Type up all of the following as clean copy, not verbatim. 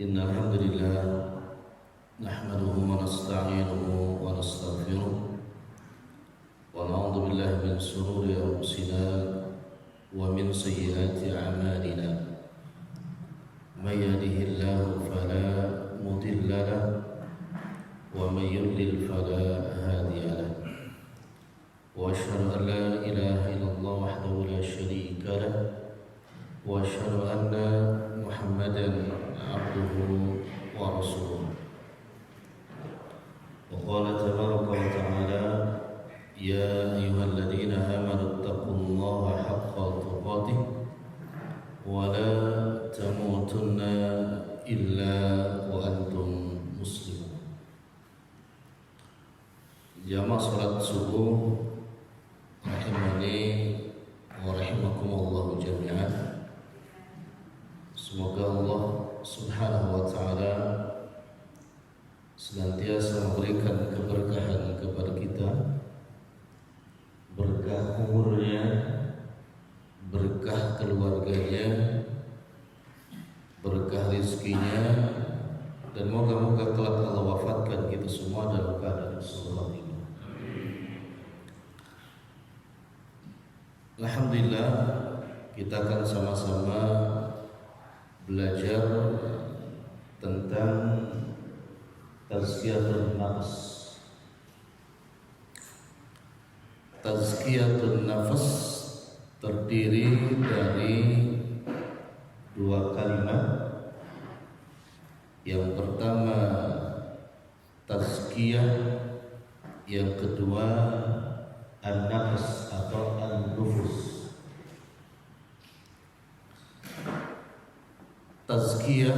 إن الحمد لله نحمده ونستعينه ونستغفره ونعوذ بالله من شرور أنفسنا ومن سيئات أعمالنا من يهده الله فلا مضل له ومن يضلل فلا هادي له وأشهد أن لا إله إلا الله وحده لا شريك له وأشهد أن محمدا عبده ورسوله وقال تبارك وتعالى يا أيها الذين آمنوا اتقوا الله حق تقاته ولا تموتن إلا وأنتم مسلمون. Jamaah salat subuh rahimani wa rahimakumullah jami'an. Semoga Allah Subhanahu wa ta'ala senantiasa memberikan keberkahan kepada kita, berkah umurnya, berkah keluarganya, berkah rizkinya, dan moga-moga kelak Allah wafatkan kita semua dalam keadaan salat ini. Alhamdulillah, kita akan sama-sama belajar tentang tazkiyatun nafs. Tazkiyatun nafs terdiri dari dua kalimat. Yang pertama tazkiyah, yang kedua an-nafs atau an-nufus. Tazkiyah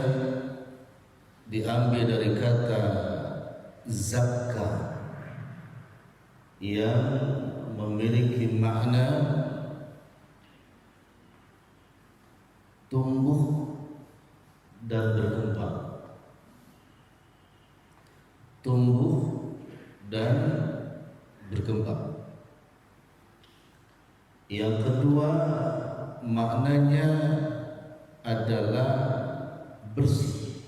diambil dari kata zakka yang memiliki makna tumbuh dan berkembang. Tumbuh dan berkembang. Yang kedua maknanya adalah bersih.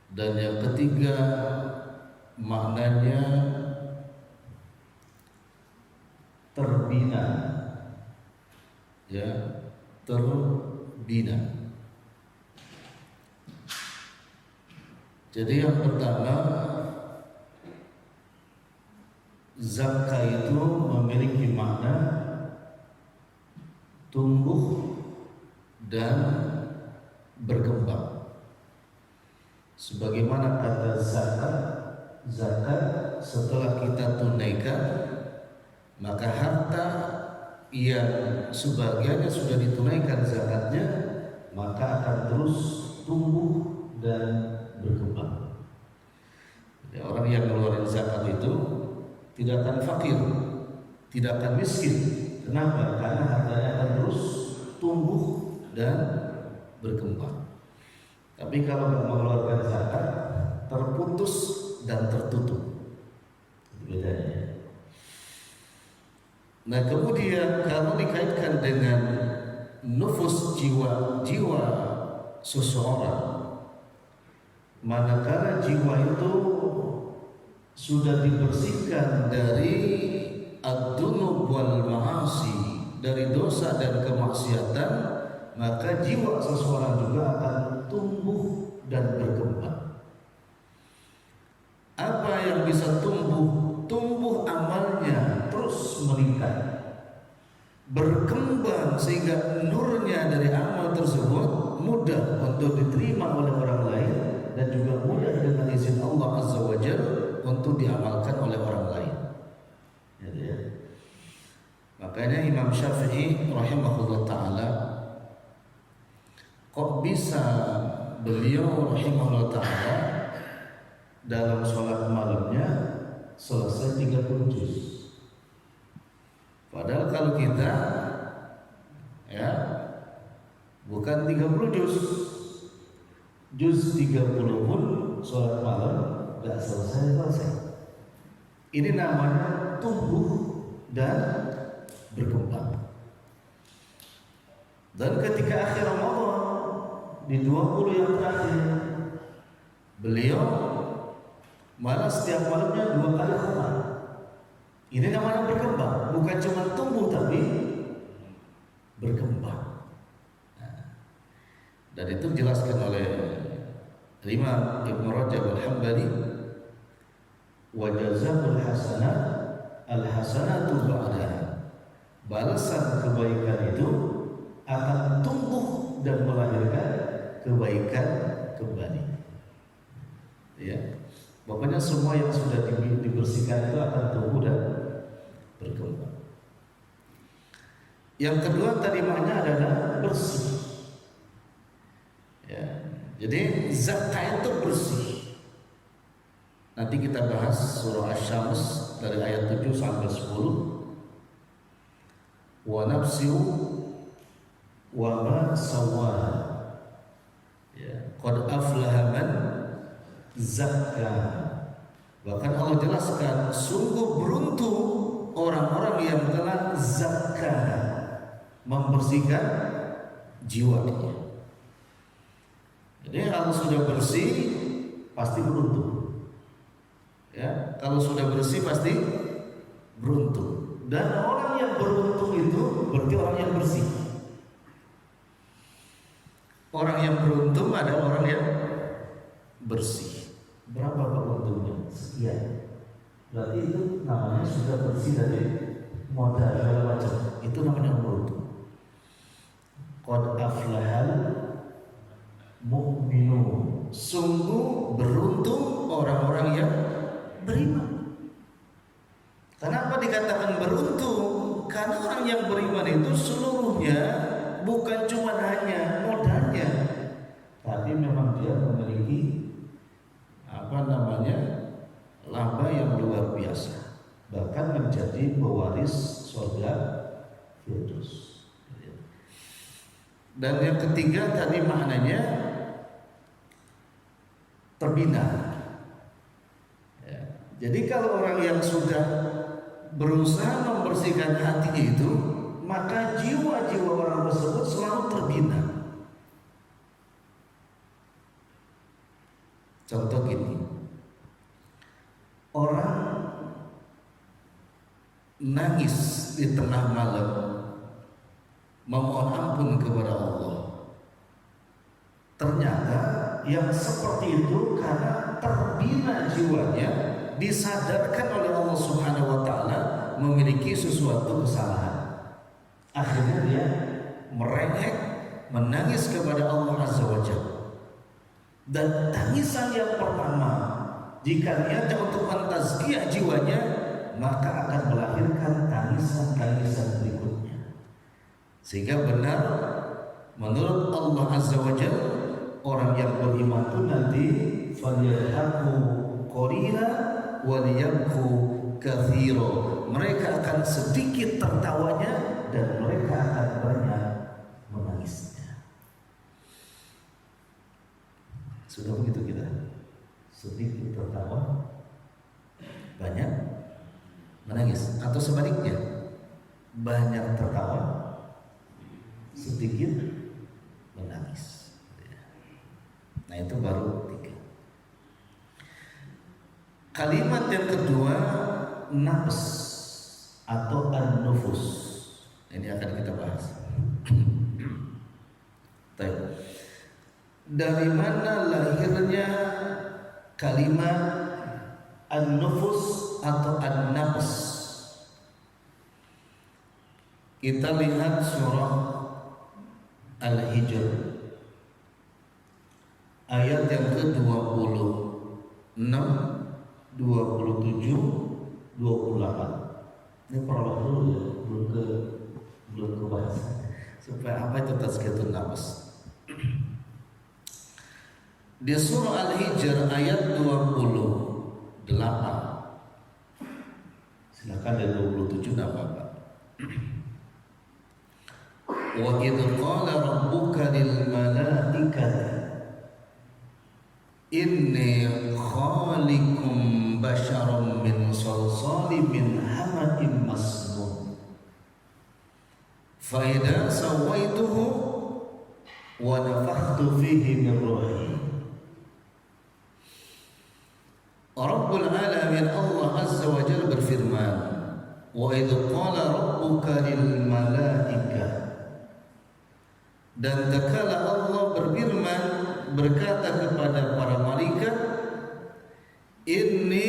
Dan yang ketiga maknanya terbina. Ya, terbina. Jadi yang pertama, zakah itu memiliki makna tumbuh dan berkembang. Sebagaimana kata zakat setelah kita tunaikan, maka harta yang sebagiannya sudah ditunaikan zakatnya, maka akan terus tumbuh dan berkembang. Jadi orang yang mengeluarkan zakat itu tidak akan fakir, tidak akan miskin. Kenapa? Karena hartanya akan terus tumbuh dan berkembang. Tapi kalau tidak mengeluarkan zakat, terputus dan tertutup. Bedanya. Nah, kemudian kalau dikaitkan dengan nufus, jiwa seseorang, manakala jiwa itu sudah dibersihkan dari ad-dunub wal ma'asi, dari dosa dan kemaksiatan, maka jiwa seseorang juga akan tumbuh dan berkembang. Apa yang bisa tumbuh? Tumbuh amalnya terus meningkat, berkembang sehingga nurnya dari amal tersebut mudah untuk diterima oleh orang lain dan juga mudah dengan izin Allah Azza wa Jalla untuk diamalkan oleh orang lain. Ya. Makanya Imam Syafi'i rahimahullah ta'ala, kok bisa beliau rahimahullah ta'ala dalam sholat malamnya selesai 30 juz. Padahal kalau kita ya bukan 30 juz, juz 30 pun sholat malam gak selesai. Ini namanya tumbuh dan berkembang. Dan ketika akhir Ramadan di 20 yang terakhir, beliau malah setiap malamnya 2 kali khatam. Ini namanya berkembang, bukan cuma tumbuh tapi berkembang. Dan itu dijelaskan oleh Imam Ibn Rajab Al-Hambali, wa jazabul hasanat al-hasanatu ba'daha. Balasan kebaikan itu akan tumbuh dan melahirkan kebaikan kembali. Ya, pokoknya semua yang sudah dibersihkan itu akan tumbuh dan berkembang. Yang kedua tadi maknanya adalah bersih. Ya, jadi zakat itu bersih. Nanti kita bahas surah Asy-Syams dari ayat 7 sampai 10. Wa nafsiu wa ma sawwaha. Ya, qad aflaha man zakkaha. Bahkan Allah jelaskan, sungguh beruntung orang-orang yang telah zakkah, membersihkan jiwanya. Jadi kalau sudah bersih pasti beruntung. Ya, kalau sudah bersih pasti beruntung. Dan orang yang beruntung itu berarti orang yang bersih. Orang yang beruntung adalah orang yang bersih. Berapa Pak untungnya? Sekian. Berarti itu namanya sudah bersih dari modal segala macam. Itu namanya beruntung. Qad aflahal mu'minun. Sungguh beruntung orang-orang yang beriman. Kenapa dikatakan beruntung? Karena orang yang beriman itu seluruhnya bukan cuma hanya modalnya, tapi memang dia memiliki laba yang luar biasa, bahkan menjadi pewaris surga Firdaus. Dan yang ketiga tadi maknanya terbina. Ya. Jadi kalau orang yang sudah berusaha membersihkan hatinya itu, maka jiwa-jiwa orang tersebut selalu terbina. Contoh gini, orang nangis di tengah malam memohon ampun kepada Allah. Ternyata yang seperti itu karena terbina jiwanya, disadarkan oleh Allah Subhanahu wa taala memiliki sesuatu kesalahan. Akhirnya dia merengek, menangis kepada Allah Azza wa Jalla. Dan tangisan yang pertama, jika niatnya untuk mentazkiyah jiwanya, maka akan melahirkan tangisan-tangisan berikutnya. Sehingga benar menurut Allah Azza wa Jalla, orang yang beriman itu nanti falyadhaku qalila waliyabku katsira. Mereka akan sedikit tertawanya dan mereka akan banyak menangisnya. Sudah begitu kita, sedikit tertawa, banyak menangis, atau sebaliknya, banyak tertawa, sedikit menangis. Nah itu baru 3. Kalimat yang kedua, nafs atau an-nufus. Ini akan kita bahas. Dari mana lahirnya kalimat an-nufus atau an-nafs? Kita lihat surah Al-Hijr ayat yang ke-26, 27, 28. Ini prolog dulu ya, belum ke bahasa. Supaya apa itu tazkiyatun nafs? Di surah Al-Hijr ayat 28. Silakan dari 27 enggak apa-apa. Wa idz qala rabbuka lil malaikati inni khaliqum basyaram min salsalin min hamain masnun fa idza sawaituhu wa nafakhtu fihi min ruhi. Rabbul alamin Allah azza wa jalla berfirman, wa idh qala rabbuka lil malaikah, dan tatkala Allah berfirman berkata kepada para malaikat, inni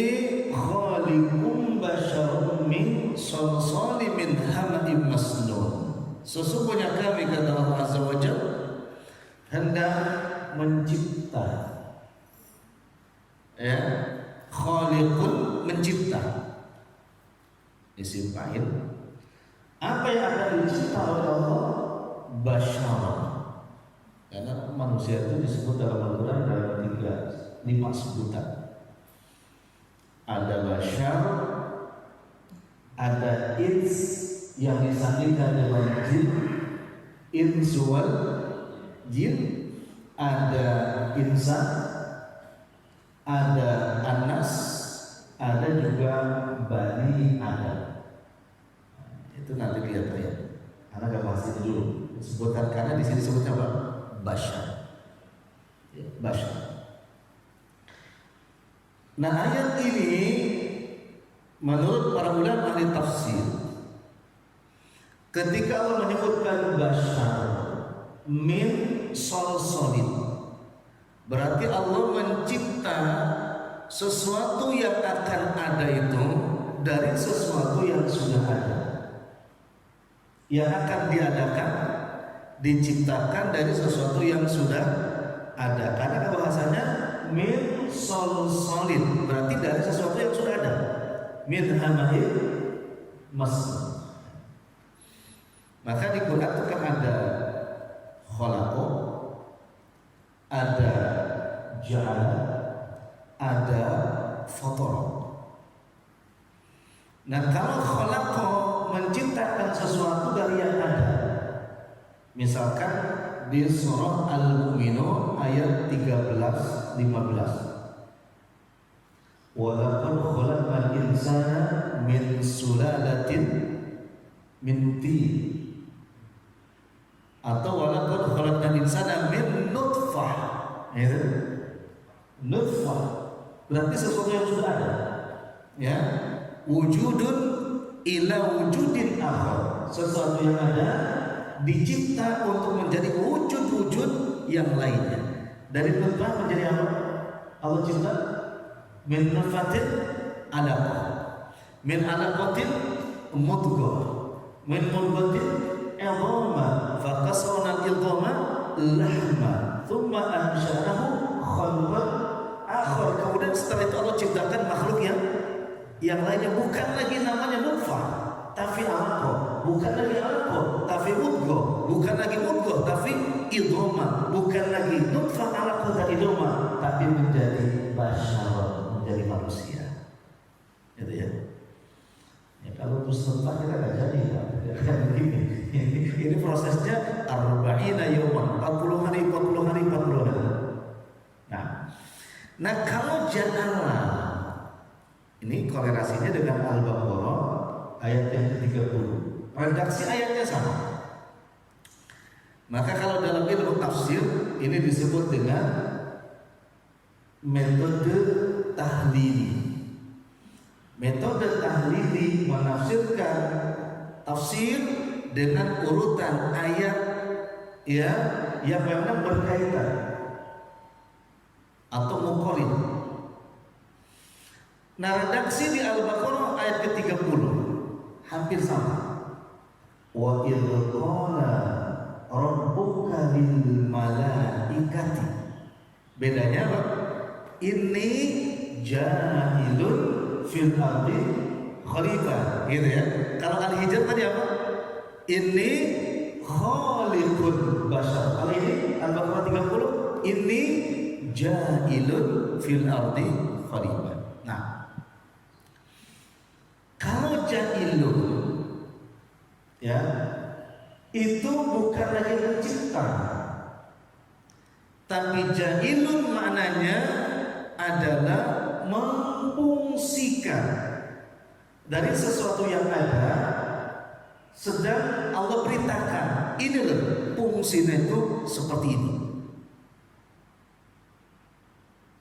khaliqum basyarum min salsalin min hama'im masnun. Sesungguhnya kami, kata Allah azza wa jalla, hendak mencipta, ya, khaliqun mencipta, isim fa'il. Apa yang akan dicipta oleh Allah? Basyara. Karena manusia itu disebut dalam Al-Quran dalam 5 sebutan. Ada basyar, ada ins yang disandingkan dengan jin, insual jin, ada insan, ada anas, ada juga bani Adam. Itu nanti lihat ya. Karena gak bahas itu dulu. Sebutkan karena di sini sebutnya apa? Basyar. Ya, basyar. Nah, ayat ini menurut para ulama ahli tafsir, ketika Allah menyebutkan basyar min salsalin, berarti Allah mencipta sesuatu yang akan ada itu dari sesuatu yang sudah ada, yang akan diadakan, diciptakan dari sesuatu yang sudah ada. Karena bahasanya min salsalin, berarti dari sesuatu yang sudah ada. Min hama'in masnun. Maka di Quran itu kan ada khalaqa, ada ja'ala, ada fatara. Nah, kalau khalaqa menciptakan sesuatu dari yang ada, misalkan di surah Al-Mu'minun ayat 13-15, wa laqad khalaqal insana min sulalatin min tin, atau wa laqad khalaqal insana min nutfah, ya, nutfah berarti sesuatu yang sudah ada, ya, wujudun ila wujudin akhar, sesuatu yang ada dicipta untuk menjadi wujud-wujud yang lainnya. Dari nutfah menjadi apa? Allah cipta min nutfatin alaqah, min alaqatin mudghah, min mudghatin idhama, faqasawna al-idhama lahma, thumma ansha'nahu khalqan akhar. Kemudian setelah itu Allah ciptakan makhluk yang lainnya, bukan lagi namanya nutfah tapi alaqah, bukan lagi alaqah tapi mudghah, bukan lagi mudghah tapi idhama, bukan lagi nutfah alaqah dan idhama, tapi menjadi basyar, menjadi manusia. Gitu ya. Ya, kalau terus nutfah kita nggak jadi, kan begini. Ini prosesnya arba'ina yawman, 40 hari, 40 hari, 40 hari. Nah, kalau ja'ala, ini kolerasinya dengan Al-Baqarah ayat yang ke-30. Redaksi ayatnya sama. Maka kalau dalam ilmu tafsir ini disebut dengan metode tahlili. Metode tahlili menafsirkan tafsir dengan urutan ayat, ya, yang memang berkaitan atau muqarrin. Nah, redaksi di Al-Baqarah ayat ke-30 hampir sama. Wa idh qala rabbuka lil malaikati. Bedanya apa? Inni ja'ilun fil ardi khalifah, gitu ya. Kalau Al-Hijr tadi apa? Inni khaliqun bashar. Kalau ini Al-Baqarah 30, inni ja'ilun fil ardi khalifah. Nah, kalau ja'ilun, ya, itu bukan lagi mencipta, tapi ja'ilun maknanya adalah memfungsikan dari sesuatu yang ada sedang Allah perintahkan, ini loh fungsinya itu seperti ini.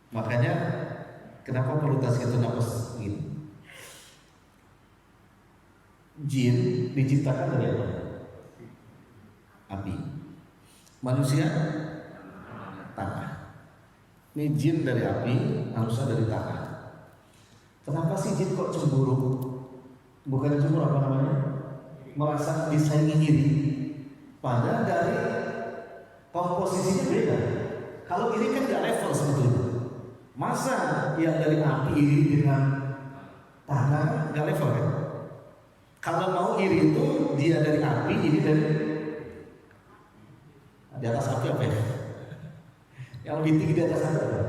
Makanya kenapa perlu tasghiyatun nafas ini? Jin diciptakan dari apa? Api. Manusia tanah. Ini jin dari api, manusia dari tanah. Kenapa sih jin kok cemburu? Bukan cemburu, apa namanya? Merasa disaingi iri. Padahal dari komposisinya beda. Kalau ini kan gak level sebetulnya. Masa yang dari api iri dengan tanah gak level kan? Kalau mau iri itu dia dari api, ini dari di atas api apa ya? Yang lebih tinggi di atas api apa?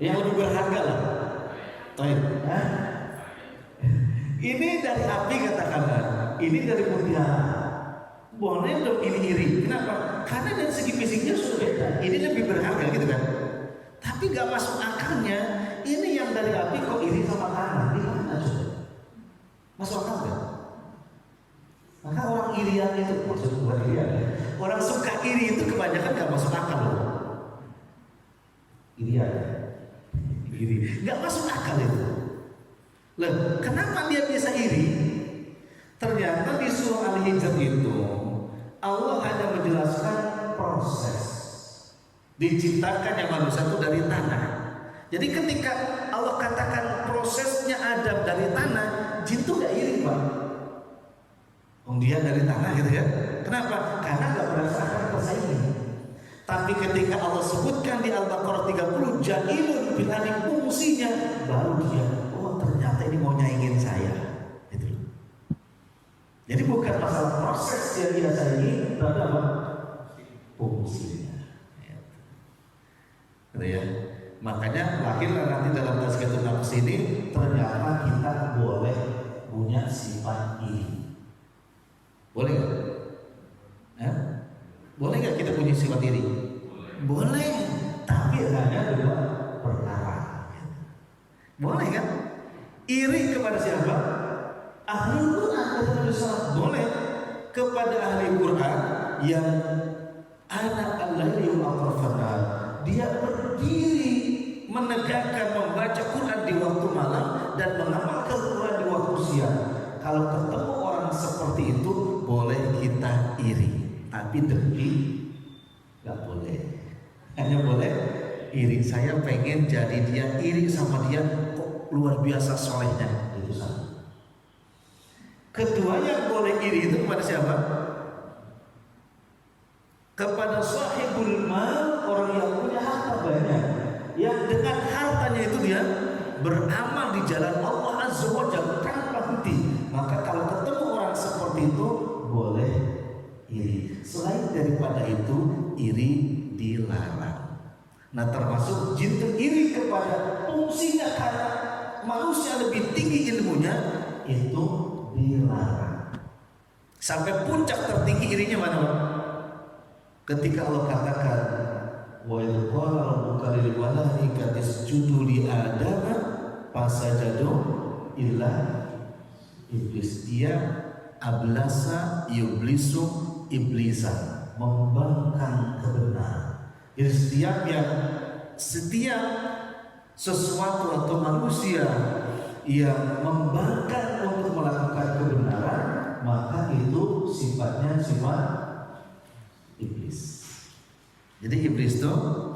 Yang lebih berharga lah. Ini dari api katakanlah, ini dari mutiara. Boleh dong ini iri. Kenapa? Karena dari segi fisiknya sudah beda. Ini lebih berharga gitu kan. Tapi gak masuk akalnya. Ini yang dari api kok iri sama tanah? Gimana coba? Masuk akal gak? Maka orang irian itu, maksud bukan irian ya. Orang suka iri itu kebanyakan gak masuk akal loh. Irian, iri, gak masuk akal itu. Loh, kenapa dia bisa iri? Ternyata di surah Al-Hijr itu Allah hanya menjelaskan proses diciptakannya manusia itu dari tanah. Jadi ketika Allah katakan prosesnya Adam dari tanah, jin itu gak iri Pak. Dia dari tanah gitu ya. Kenapa? Karena gak merasakan persaingan. Tapi ketika Allah sebutkan di Al-Baqarah 30 ja'ilun bil ardi fungsinya, baru dia, oh ternyata ini mau nyaingin saya. Gitu. Jadi bukan masalah proses yang dia saingi, tapi apa? Fungsinya. Gitu ya. Makanya lahirlah nanti dalam tasghiyatun nafas ini ternyata kita boleh punya sifat iri. Boleh nggak? Boleh nggak kita punya sifat iri? Boleh, tapi hanya dua perkara. Boleh kan? Iri kepada siapa? Ahli Quran kata Nabi SAW. Boleh kepada ahli Quran yang anak al-laili wal atrafana. Dia berdiri menegakkan membaca Quran di waktu malam dan mengamalkan Quran di waktu siang. Kalau ketemu orang seperti itu boleh kita iri, tapi dengki nggak boleh. Hanya boleh iri. Saya pengen jadi dia, iri sama dia, kok luar biasa solehnya. Itu satu. Kedua yang boleh iri itu kepada siapa? Kepada sahibul mal, orang yang punya harta banyak, yang dengan hartanya itu dia beramal di jalan Allah Azza wa Jalla tanpa henti. Maka kalau ketemu orang seperti itu boleh iri. Selain daripada itu, iri dilarang. Nah, termasuk jin itu iri kepada fungsinya karena manusia lebih tinggi ilmunya, itu dilarang. Sampai puncak tertinggi irinya mana? Ketika Allah katakan, wa idh qala rabbuka lil malaikati isjudu li adama fasajadu illa iblis. Dia ablasa yublisu iblisan, membangkang kebenaran. Jadi setiap sesuatu atau manusia yang membangkang untuk melakukan kebenaran, maka itu sifatnya sifat iblis. Jadi iblis itu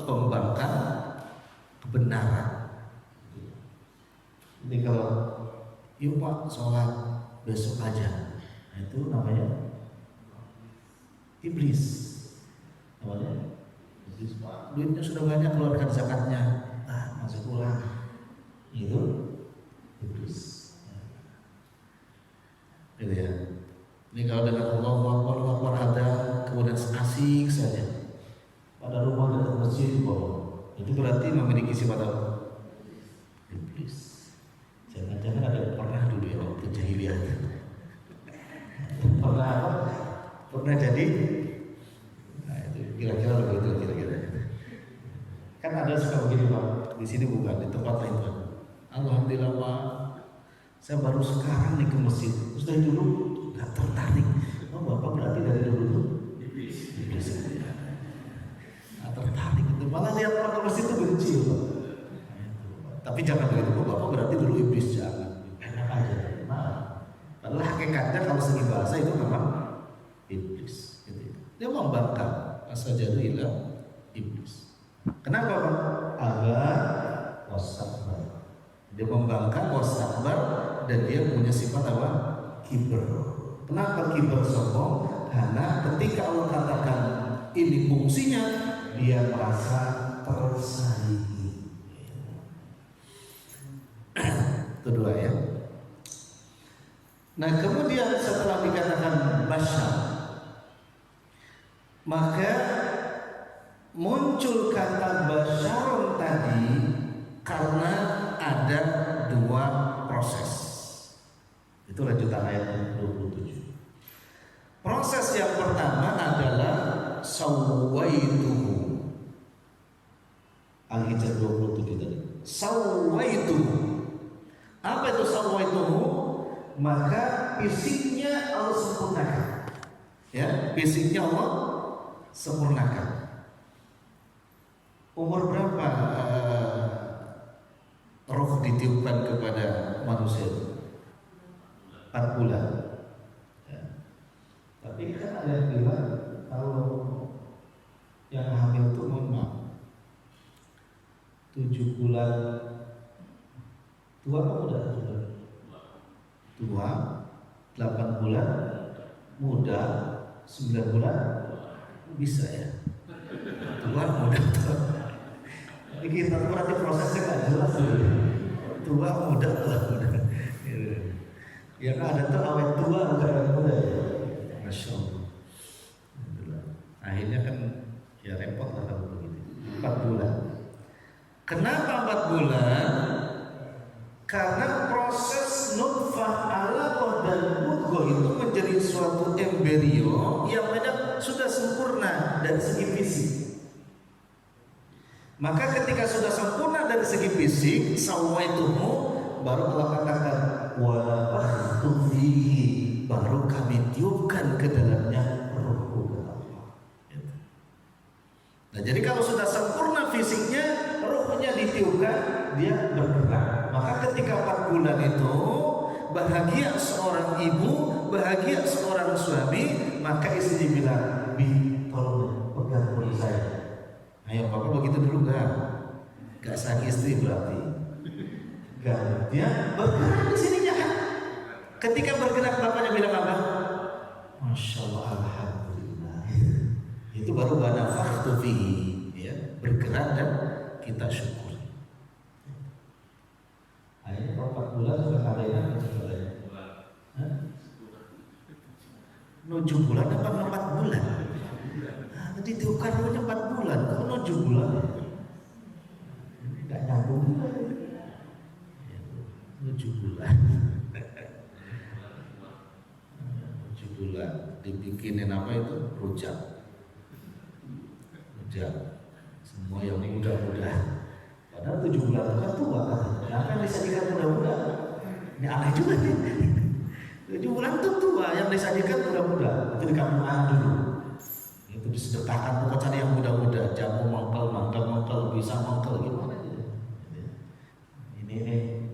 pembangkang kebenaran. Jadi kalau yuk Pak sholat besok aja, nah, itu namanya iblis. Namanya iblis. Pak, duitnya sudah banyak, keluarkan zakatnya, masih kurang. Itu iblis. Gitu ya. Ini kalau dengan Allahu Akbar ada kemudian asik saja. Pada rumah dekat masjid di bawah, itu berarti memiliki sifat apa? Iblis. Jangan-jangan ada pernah dulu ya waktu jahiliyah. Pernah apa? Pernah jadi? Nah itu kira-kira begitu kira-kira. Kan ada suka begini Pak. Di sini bukan, di tempat lain Pak. Alhamdulillah Pak, saya baru sekarang nih ke masjid. Terus dari dulu nggak tertarik. Oh bapak berarti dari dulu tuh iblis nggak tertarik itu, malah lihat orang terus itu benci loh. Tapi jangan begitu, oh bapak berarti dulu iblis, jangan, enak aja. Nah, padahal hakikatnya kalau segi bahasa itu memang iblis. Gitu. Dia membangkang asajadu ila iblis. Kenapa Pak? Agar wastakbar. Dia membangkang wastakbar dan dia punya sifat apa? Kiber. Kenapa kiber sombong? Karena ketika Allah katakan ini fungsinya, dia merasa tersaingi. Itu dua ya. Nah kemudian setelah dikatakan basyar, maka muncul kata basyarun tadi karena ada dua proses. Itu lanjutan ayat 27. Proses yang pertama adalah sawaituhu. Al-Hijr 27 tadi. Sawaituhu. Apa itu sawaituhu? Maka fisiknya Allah sempurnakan. Ya, fisiknya Allah sempurnakan. Umur berapa roh ditiupkan kepada manusia? 4 bulan. Ya. Tapi kan ada yang bilang kalau yang hamil itu mohon 7 bulan tua apa muda? Tua, 8 bulan muda, 9 bulan bisa ya. Tua muda. Ini kita berarti prosesnya nggak jelas ya. Tua muda. Yang ada tuh awet tua bukan awet muda ya. Masya Allah. Akhirnya kan ya repot lah kalau begitu. 4 bulan. Kenapa 4 bulan? Karena proses nutfah, alaqah dan mudghah itu menjadi suatu embrio yang memang sudah sempurna dari segi fisik. Maka ketika sudah sempurna dari segi fisik, sawaituhu, baru Allah katakan wa nafakhtu fihi, baru kami tiupkan ke dalamnya ruhku Allah. Nah, jadi kalau sudah sempurna fisiknya, ruhnya ditiupkan, dia bergerak. Maka ketika 4 bulan itu bahagia seorang ibu, bahagia seorang suami, maka istrinya bilang, "Bi, tolong pegang perut saya." Ayo bapak begitu dulu gak sayang istri berarti. Gak, dia bergerak di sininya kan. Ketika bergerak bapaknya bilang apa? Masya Allah, alhamdulillah. Itu baru banafakhtu fihi, ya, bergerak dan kita syukur. Akhirnya 4 bulan sudah kalian 7 bulan apa 4 bulan? Tadi tiupkan dulu 4 bulan, kok 7 bulan? Gak nyambung. 7 bulan. 7 bulan dibikinin apa itu? Rujak. Semua yang muda-muda. Padahal 7 bulan itu kan tua kan. Kenapa yang disajikan muda-muda? Ini aneh juga nih. 7 bulan itu tua, yang disajikan muda-muda. Itu di kampung dulu. Itu disedekahkan, pokoknya cari yang muda-muda. Jamu mangkel, bisa mangkel gimana gitu. Ini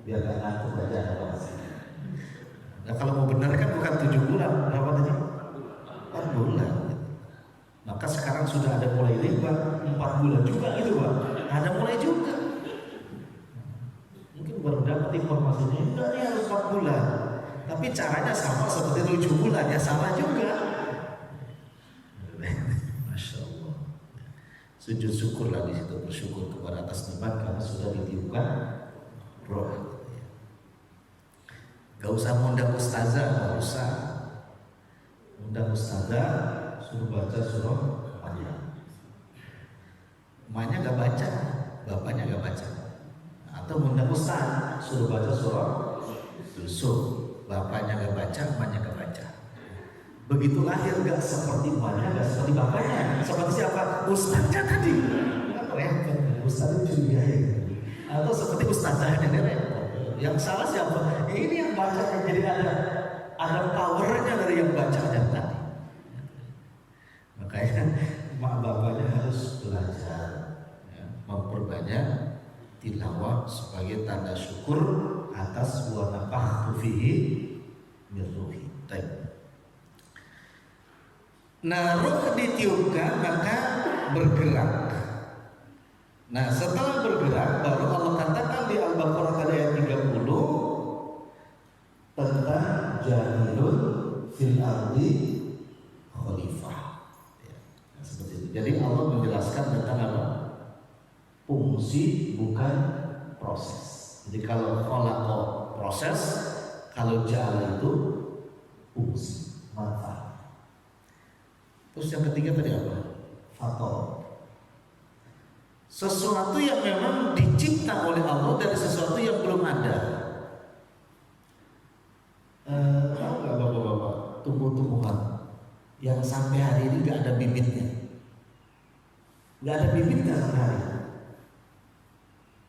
biar gak ngantuk aja ada pasti. Nah kalau mau benar kan bukan 7 bulan, berapa tadi? 4 bulan. Maka sekarang sudah ada mulai lebar 4 bulan juga gitu Pak. Ada mulai juga. Mungkin baru dapat informasinya, enggak nih harus 4 bulan. Tapi caranya sama seperti 7 bulan ya, sama juga. Masya Allah. Sujud syukurlah di situ, bersyukur kepada atas nikmat karena sudah ditiupkan roh. Gak usah ngundang ustazah, gak usah. Undang ustazah, suruh baca surah Al-Fatihah. Emaknya gak baca, bapaknya gak baca. Atau undang ustaz, suruh baca surah Yusuf, bapaknya gak baca, emaknya gak baca. Begitu lahir gak seperti emaknya, gak seperti bapaknya. Seperti siapa? Ustaznya tadi. Kan repot, ustaznya curigai. Atau seperti ustazahnya, repot. Yang salah siapa? Ini yang baca, jadi ada powernya dari yang bacanya tadi. Makanya mak bapaknya harus belajar ya, memperbanyak tilawah sebagai tanda syukur atas wa nafakhtu fihi min ruhi. Nah, ruh ditiupkan maka bergerak. Nah, setelah bergerak baru Allah katakan di Al-Baqarah ayat 30 tentang jahilun fil ardi khalifah. Ya, nah, seperti itu. Jadi Allah menjelaskan tentang apa? Fungsi bukan proses. Jadi kalau khalaqa proses, kalau ja'ala itu fungsi, manfaat. Terus yang ketiga tadi apa? Faktor. Sesuatu yang memang dicipta oleh Allah dari sesuatu yang belum ada. Tahu nggak bapak-bapak tumbuh-tumbuhan yang sampai hari ini nggak ada bibitnya, nggak ada bibitnya sampai hari ini,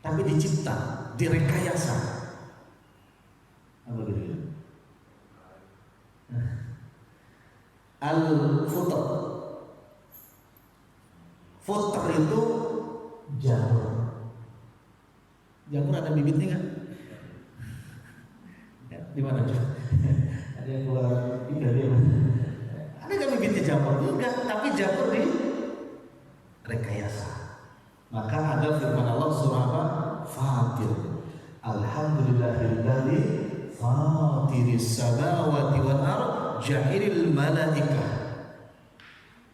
tapi dicipta, direkayasa. Apa gitu? Al-futr. Futr itu jamur. Jamur ada bibitnya kan? Ya, di mana tuh? Ada yang keluar tiga dia. Ada kan bibitnya jamur? Enggak, tapi jamur di rekayasa. Maka ada firman Allah surah apa? Fatir. Alhamdulillahilladzi fatiris samawati wal ardh ja'ilil malaikah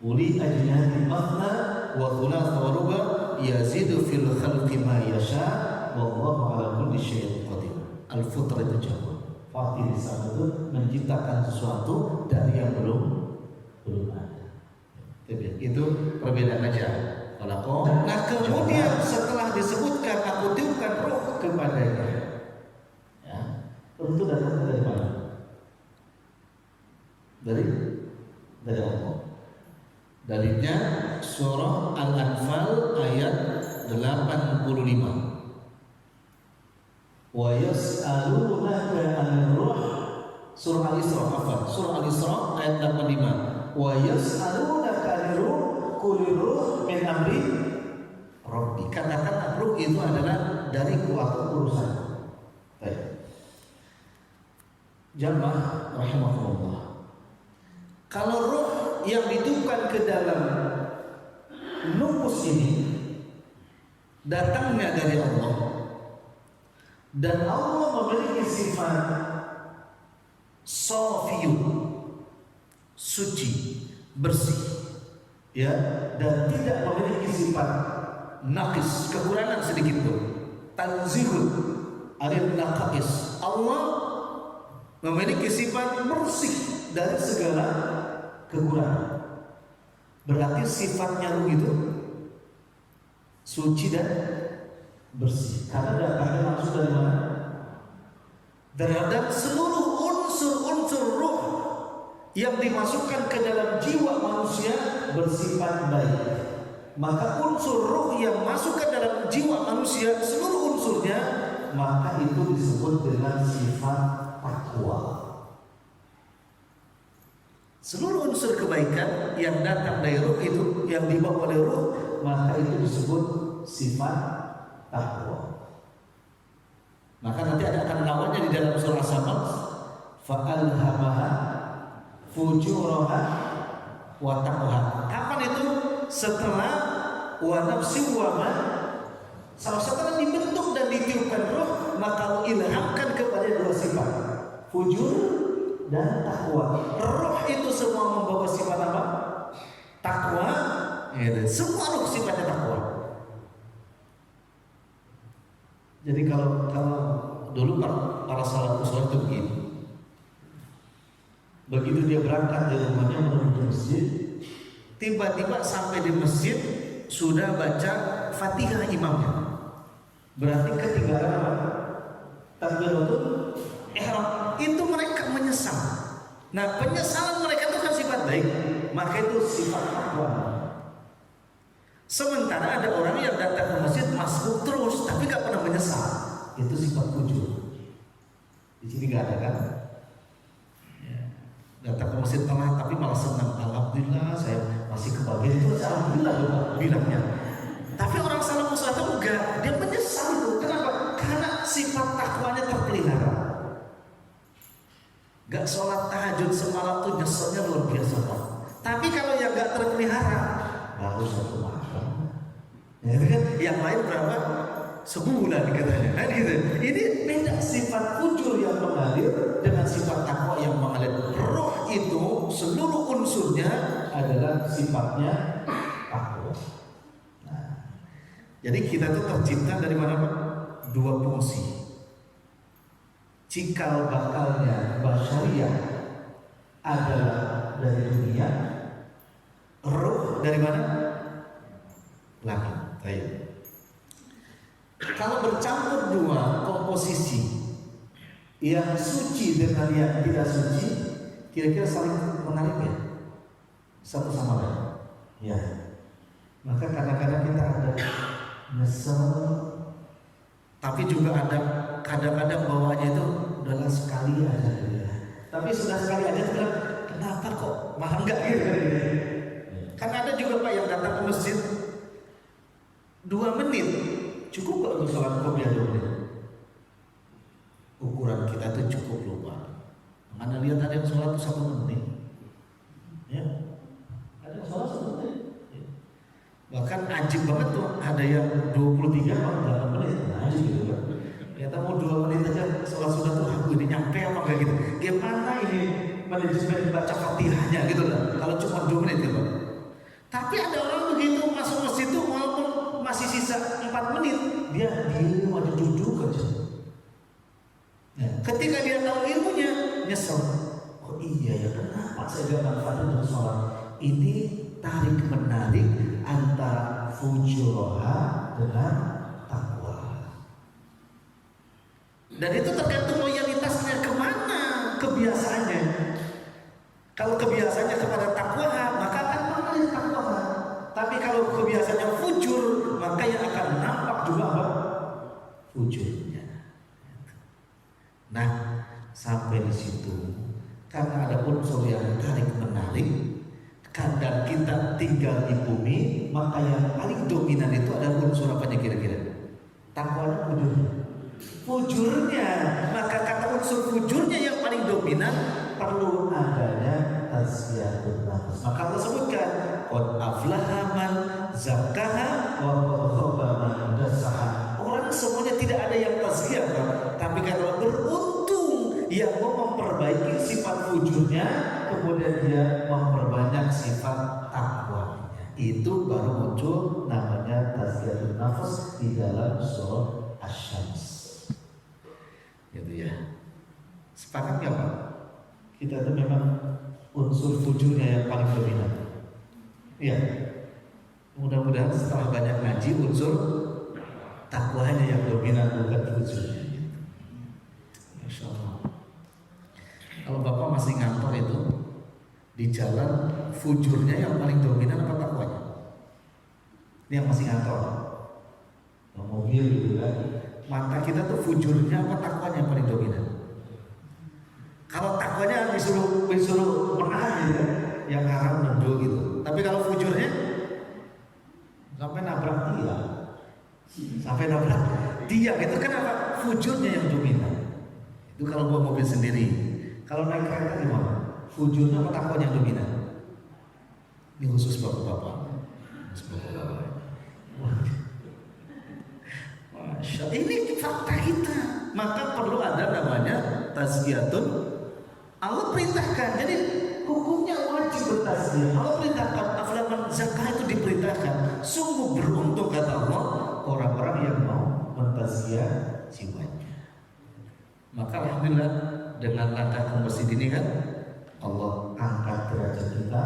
uli ajnati mathna wa thulatha wa ruba yazidu fil khalqi ma yasha wallahu ala kulli syai'in qadir. Al-futr itu jamur. Fatir sama itu menciptakan sesuatu dari yang belum ada. Itu perbedaan aja. Nah kemudian setelah disebutkan aku tiupkan roh kepadanya, ya, tentu datang dari mana? Dari Allah. Dalilnya surah Al-Anfal ayat 85. Wa yas'alunaka 'anil ruh. Surah Al-Isra ayat 85. Wa yas'alunaka 'anil ruh qul ruh min amri rabbi. Katakan ruh itu adalah dari kuasa urusan. Baik. Jamaah rahimakumullah. Kalau roh yang ditiupkan ke dalam nufus ini datangnya dari Allah, dan Allah memiliki sifat safiyun, suci, bersih, ya, dan tidak memiliki sifat naqis, kekurangan sedikit pun. Tanzihun anil naqais. Allah memiliki sifat bersih dari segala kekurangan. Berarti sifatnya ruh itu suci dan bersih. Karena datangnya langsung dari mana? Terhadap seluruh unsur-unsur ruh yang dimasukkan ke dalam jiwa manusia bersifat baik. Maka unsur ruh yang masuk ke dalam jiwa manusia seluruh unsurnya, maka itu disebut dengan sifat takwa. Seluruh unsur kebaikan yang datang dari ruh itu, yang dibawa oleh ruh, maka itu disebut sifat takwa. Maka nanti akan lawannya di dalam surah As-Samad, fa'alhamaha fujuraha wa taqwaha. Kapan itu? Setelah wa nafsi wa ma, setelah dibentuk dan ditiupkan ruh, maka ilhamkan kepada dua sifat, fujur dan takwa. Roh itu semua membawa sifat apa? Takwa. Semua roh sifatnya takwa. Jadi kalau dulu para salafus itu begini. Begitu dia berangkat dari rumahnya menuju masjid, tiba-tiba sampai di masjid sudah baca Fatihah imamnya. Berarti ketinggalan apa? Takbiratul ihram. Itu mereka menyesal. Nah, penyesalan mereka itu kan sifat baik, maka itu sifat takwa. Sementara ada orang yang datang ke masjid masbuk terus, tapi gak pernah menyesal. Itu sifat fujur. Di sini gak ada kan? Ya. datang ke masjid telat tapi malah senang, alhamdulillah saya masih kebagian, itu alhamdulillah bilangnya. Tapi orang salah musuh itu enggak, dia menyesal itu. Kenapa? Karena sifat takwanya terpelihara. Gak sholat tahajud semalam tuh nyeselnya luar biasa Pak. Tapi kalau yang gak terpelihara baru satu malam, ya kan? Yang lain berapa? Sebulan katanya, kan gitu. Ini beda, sifat fujur yang mengalir dengan sifat takwa yang mengalir. Roh itu seluruh unsurnya adalah sifatnya takwa. Nah, jadi kita tuh tercipta dari mana Pak? Dua fungsi. Cikal bakalnya basyariah adalah dari dunia, roh dari mana? Langit. Baik. Kalau bercampur dua komposisi, yang suci dengan yang tidak suci, kira-kira saling menarik ya? Satu sama lain. Ya. Maka kadang-kadang kita ada nyesel, tapi juga ada kadang-kadang bawaannya itu udahlah sekali aja. Tapi sudah sekali aja itu bilang, kenapa kok malah enggak gitu? Kan ada juga Pak yang datang ke masjid 2 menit cukup kok untuk sholat qobliyah 2 menit. Ukuran kita itu cukup lupa. Anda lihat ada yang sholat itu 1 menit, ya? Ada yang sholat 1 menit. Ya. Bahkan ajib banget tuh, ada yang 23 8 menit, ajib gitu kan. Ternyata mau 2 menit aja sholat sudah tuh, aku ini nyampe apa enggak gitu. Gimana ini manajemen baca fatihahnya gitu lah. Kalau cuma 2 menit gitu. Tapi ada orang begitu masuk masjid itu walaupun masih sisa 4 menit, dia diam aja, duduk aja. Nah, ketika dia tahu ilmunya, nyesel. Oh iya ya, kenapa saya gak manfaatin untuk sholat? Ini tarik menarik antara fujurah dengan takwa. Dan itu tergantung loyalitasnya kemana kebiasaannya. Kalau kebiasaannya kepada takwa, maka akan mengalir takwa. Tapi kalau kebiasaannya fujur, maka yang akan nampak juga apa? Fujurnya. Nah, sampai di situ, karena ada unsur yang tarik menarik, kadang kita tinggal di bumi, maka yang paling dominan itu ada unsur apanya kira-kira? Takwanya, fujurnya. Fujurnya, maka kata unsur fujurnya yang paling dominan perlu adanya tazkiyatun nafs. Maka Allah sebutkan qad aflaha man zakkaha wa qad khaba man dassaha. Orang semuanya tidak ada yang tazkiyah, tapi kalau beruntung yang mau memperbaiki sifat fujurnya, kemudian dia memperbanyak sifat takwanya. Itu baru muncul namanya tazkiyatun nafs di dalam surah Asy-Syams. Gitu ya. Sepakat nggak Pak? Kita itu memang unsur fujurnya yang paling dominan. Iya. Mudah-mudahan setelah banyak ngaji, unsur takwanya yang dominan, bukan fujurnya. Masya Allah. Kalau Bapak masih ngantor itu di jalan, fujurnya yang paling dominan apa takwanya? Ini yang masih ngantor, mobil gitu kan. Mata kita tuh fujurnya apa takwanya yang paling dominan? Kalau takwanya disuruh menahan gitu kan, yang haram nunduk gitu. Tapi kalau fujurnya sampai nabrak dia, gitu. Kenapa? Fujurnya yang dominan. Itu kalau bawa mobil sendiri. Kalau naik kereta gimana? Fujurnya apa takwanya yang dominan? Ini khusus bapak-bapak. Masya Allah, ini fakta kita. Maka perlu ada namanya tazkiyatun. Allah perintahkan, jadi hukumnya wajib bertazkiyah. Allah perintahkan, aflaman zakah itu diperintahkan. Sungguh beruntung kata Allah orang-orang yang mau mentazkiyah jiwanya. Maka alhamdulillah dengan langkah ke masjid ini kan Allah angkat derajat kita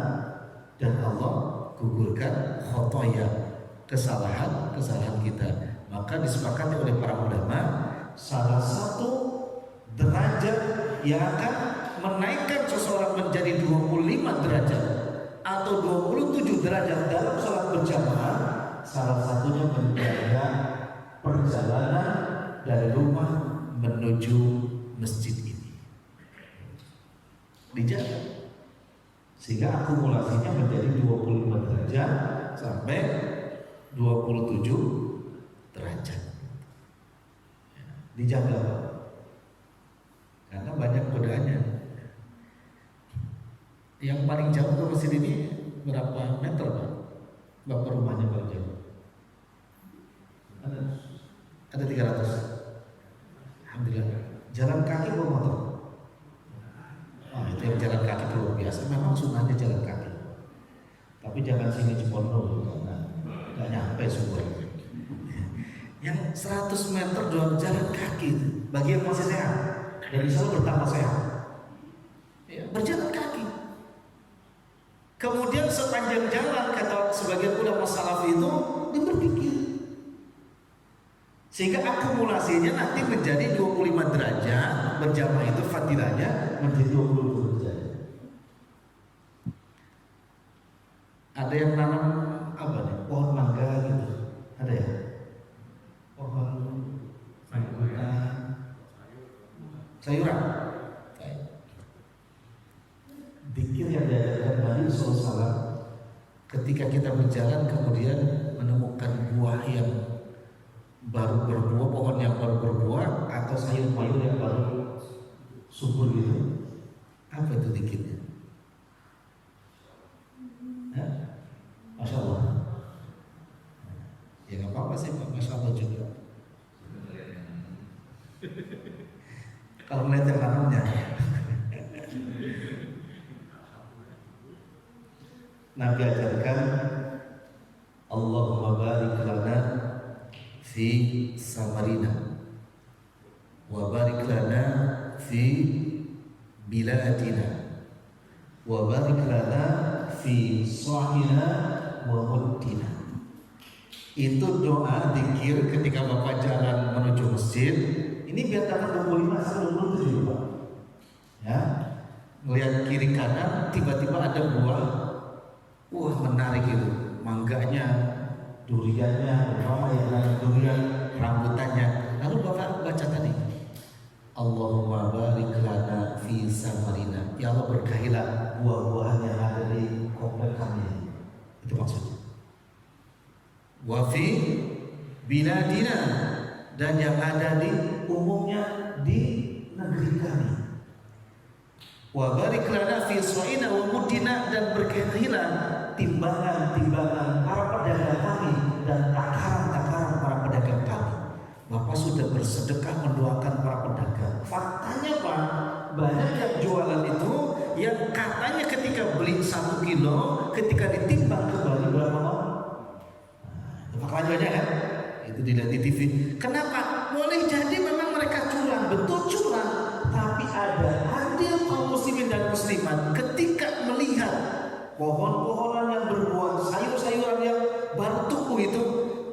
dan Allah gugurkan khotoya, kesalahan kita. Maka disepakati oleh para ulama, salah satu derajat yang akan menaikkan seseorang menjadi 25 derajat atau 27 derajat dalam sholat berjamaah, salah satunya menjaga perjalanan dari rumah menuju masjid ini. Dijaga. sehingga akumulasinya menjadi 25 derajat sampai 27 derajat. Dijaga, karena banyak godaannya. Yang paling jauh ke masjid ini berapa meter, Pak? Bapak rumahnya paling jauh? Ada 300. Alhamdulillah. Jalan kaki bawa motor? Oh, itu yang jalan kaki luar biasa. Memang sunnahnya jalan kaki. Tapi jangan sini Cipondo, karena nggak nyampe sumber. Yang 100 meter doang jalan kaki itu. Bagi yang masih sehat dan insya Allah bertambah sehat, ya, berjalan kaki. Kemudian sepanjang jalan, kata sebagian ulama salaf itu, dia berpikir, sehingga akumulasinya nanti menjadi 25 derajat, berjamaah itu fadilahnya menjadi 20 derajat. Ada yang nanam apa nih? Pohon mangga gitu. Ada ya? Pohon sayuran. Zikir yang diajarkan Nabi SAW ketika kita berjalan kemudian menemukan buah yang baru berbuah, pohon yang baru berbuah atau sayur-mayur yang baru subur gitu. Apa itu zikirnya? Ya? Masya Allah. Ya nggak apa-apa sih Pak, Masya Allah juga. Kalau melihat yang tanamnya. Nabi ajarkan Allahumma barik lana fi samarina wa barik lana fi biladina wa barik lana fi sahina wa muddina. Itu doa zikir ketika Bapak jalan menuju masjid. Ini biar tanggal 25 sampai 27 Pak. Ya, melihat kiri kanan tiba-tiba ada buah. Wah, menarik itu. Mangganya, duriannya, umpama yang durian, rambutannya. Lalu Bapak baca tadi, Allahumma barik lana fi samarina. Ya Allah, berkahilah buah-buahan yang ada di komplek kami. Itu maksudnya. Wa fi biladina, dan yang ada di umumnya di negeri kami. Wa barik lana fi sa'ina wa mudina, dan berkahilah timbangan-timbangan para pedagang kami dan takaran-takaran para pedagang kami. Bapak sudah bersedekah mendoakan para pedagang. Faktanya Pak, banyak yang jualan itu yang katanya ketika beli 1 kilo, ketika ditimbang kembali berapa Pak? Nah, lanjutnya kan? Itu dilihat di TV. Kenapa? Boleh jadi memang mereka curang, betul curang, tapi ada andil kaum muslimin dan muslimat ketika melihat pohon-pohonan yang berbuah, sayur-sayuran yang baru tumbuh itu,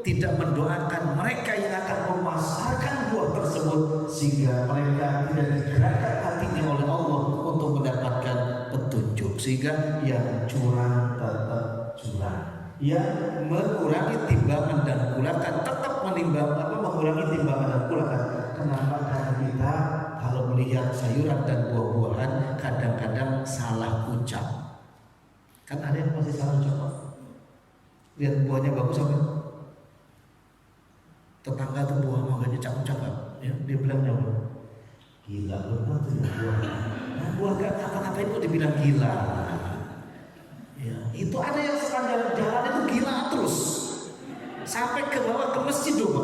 tidak mendoakan mereka yang akan memasarkan buah tersebut, sehingga mereka tidak digerakkan hatinya oleh Allah untuk mendapatkan petunjuk, sehingga yang curang tetap curang, yang mengurangi timbangan dan kulakan tetap mengurangi timbangan dan kulakan. Kenapa? Karena kita kalau melihat sayuran dan buah-buahan kadang-kadang salah ucap. Kan ada yang masih salah ucap. Lihat buahnya bagus apa? Tetangga tuh buah mangganya cakep-cakep. Ya, dia bilangnya apa? Gila benar tuh ya buah. Nah, buah gak ngapa-ngapain kok dibilang gila. Ya, itu ada yang sepanjang jalan itu gila terus. Sampai ke bawah ke masjid dong.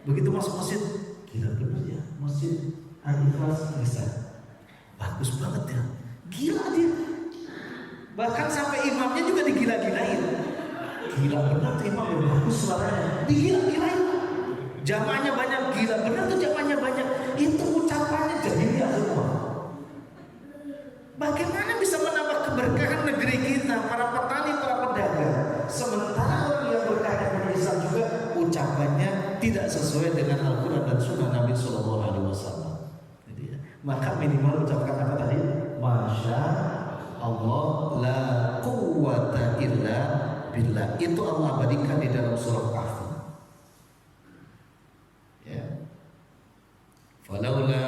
Begitu masuk masjid, gila benar ya. Masjid Al-Ikhlas bisa. Bagus banget ya. Gila dia. Bahkan sampai imamnya juga digila-gilain. Gila benar tuh imam, bagus suaranya. Digila-gilain. Jamaahnya banyak, gila benar tuh jamaahnya banyak. Itu ucapannya jadinya semua. Bagaimana bisa menambah keberkahan negeri kita, para petani, para pedagang, sementara orang yang berkah dan Islam juga ucapannya tidak sesuai dengan Al-Quran dan Sunnah Nabi Sallallahu Alaihi Wasallam. Maka minimal ucapkan apa tadi? Masya Allah, la quwwata illa billah. Itu Allah abadikan di dalam surah Kahfi. Ya. Falaula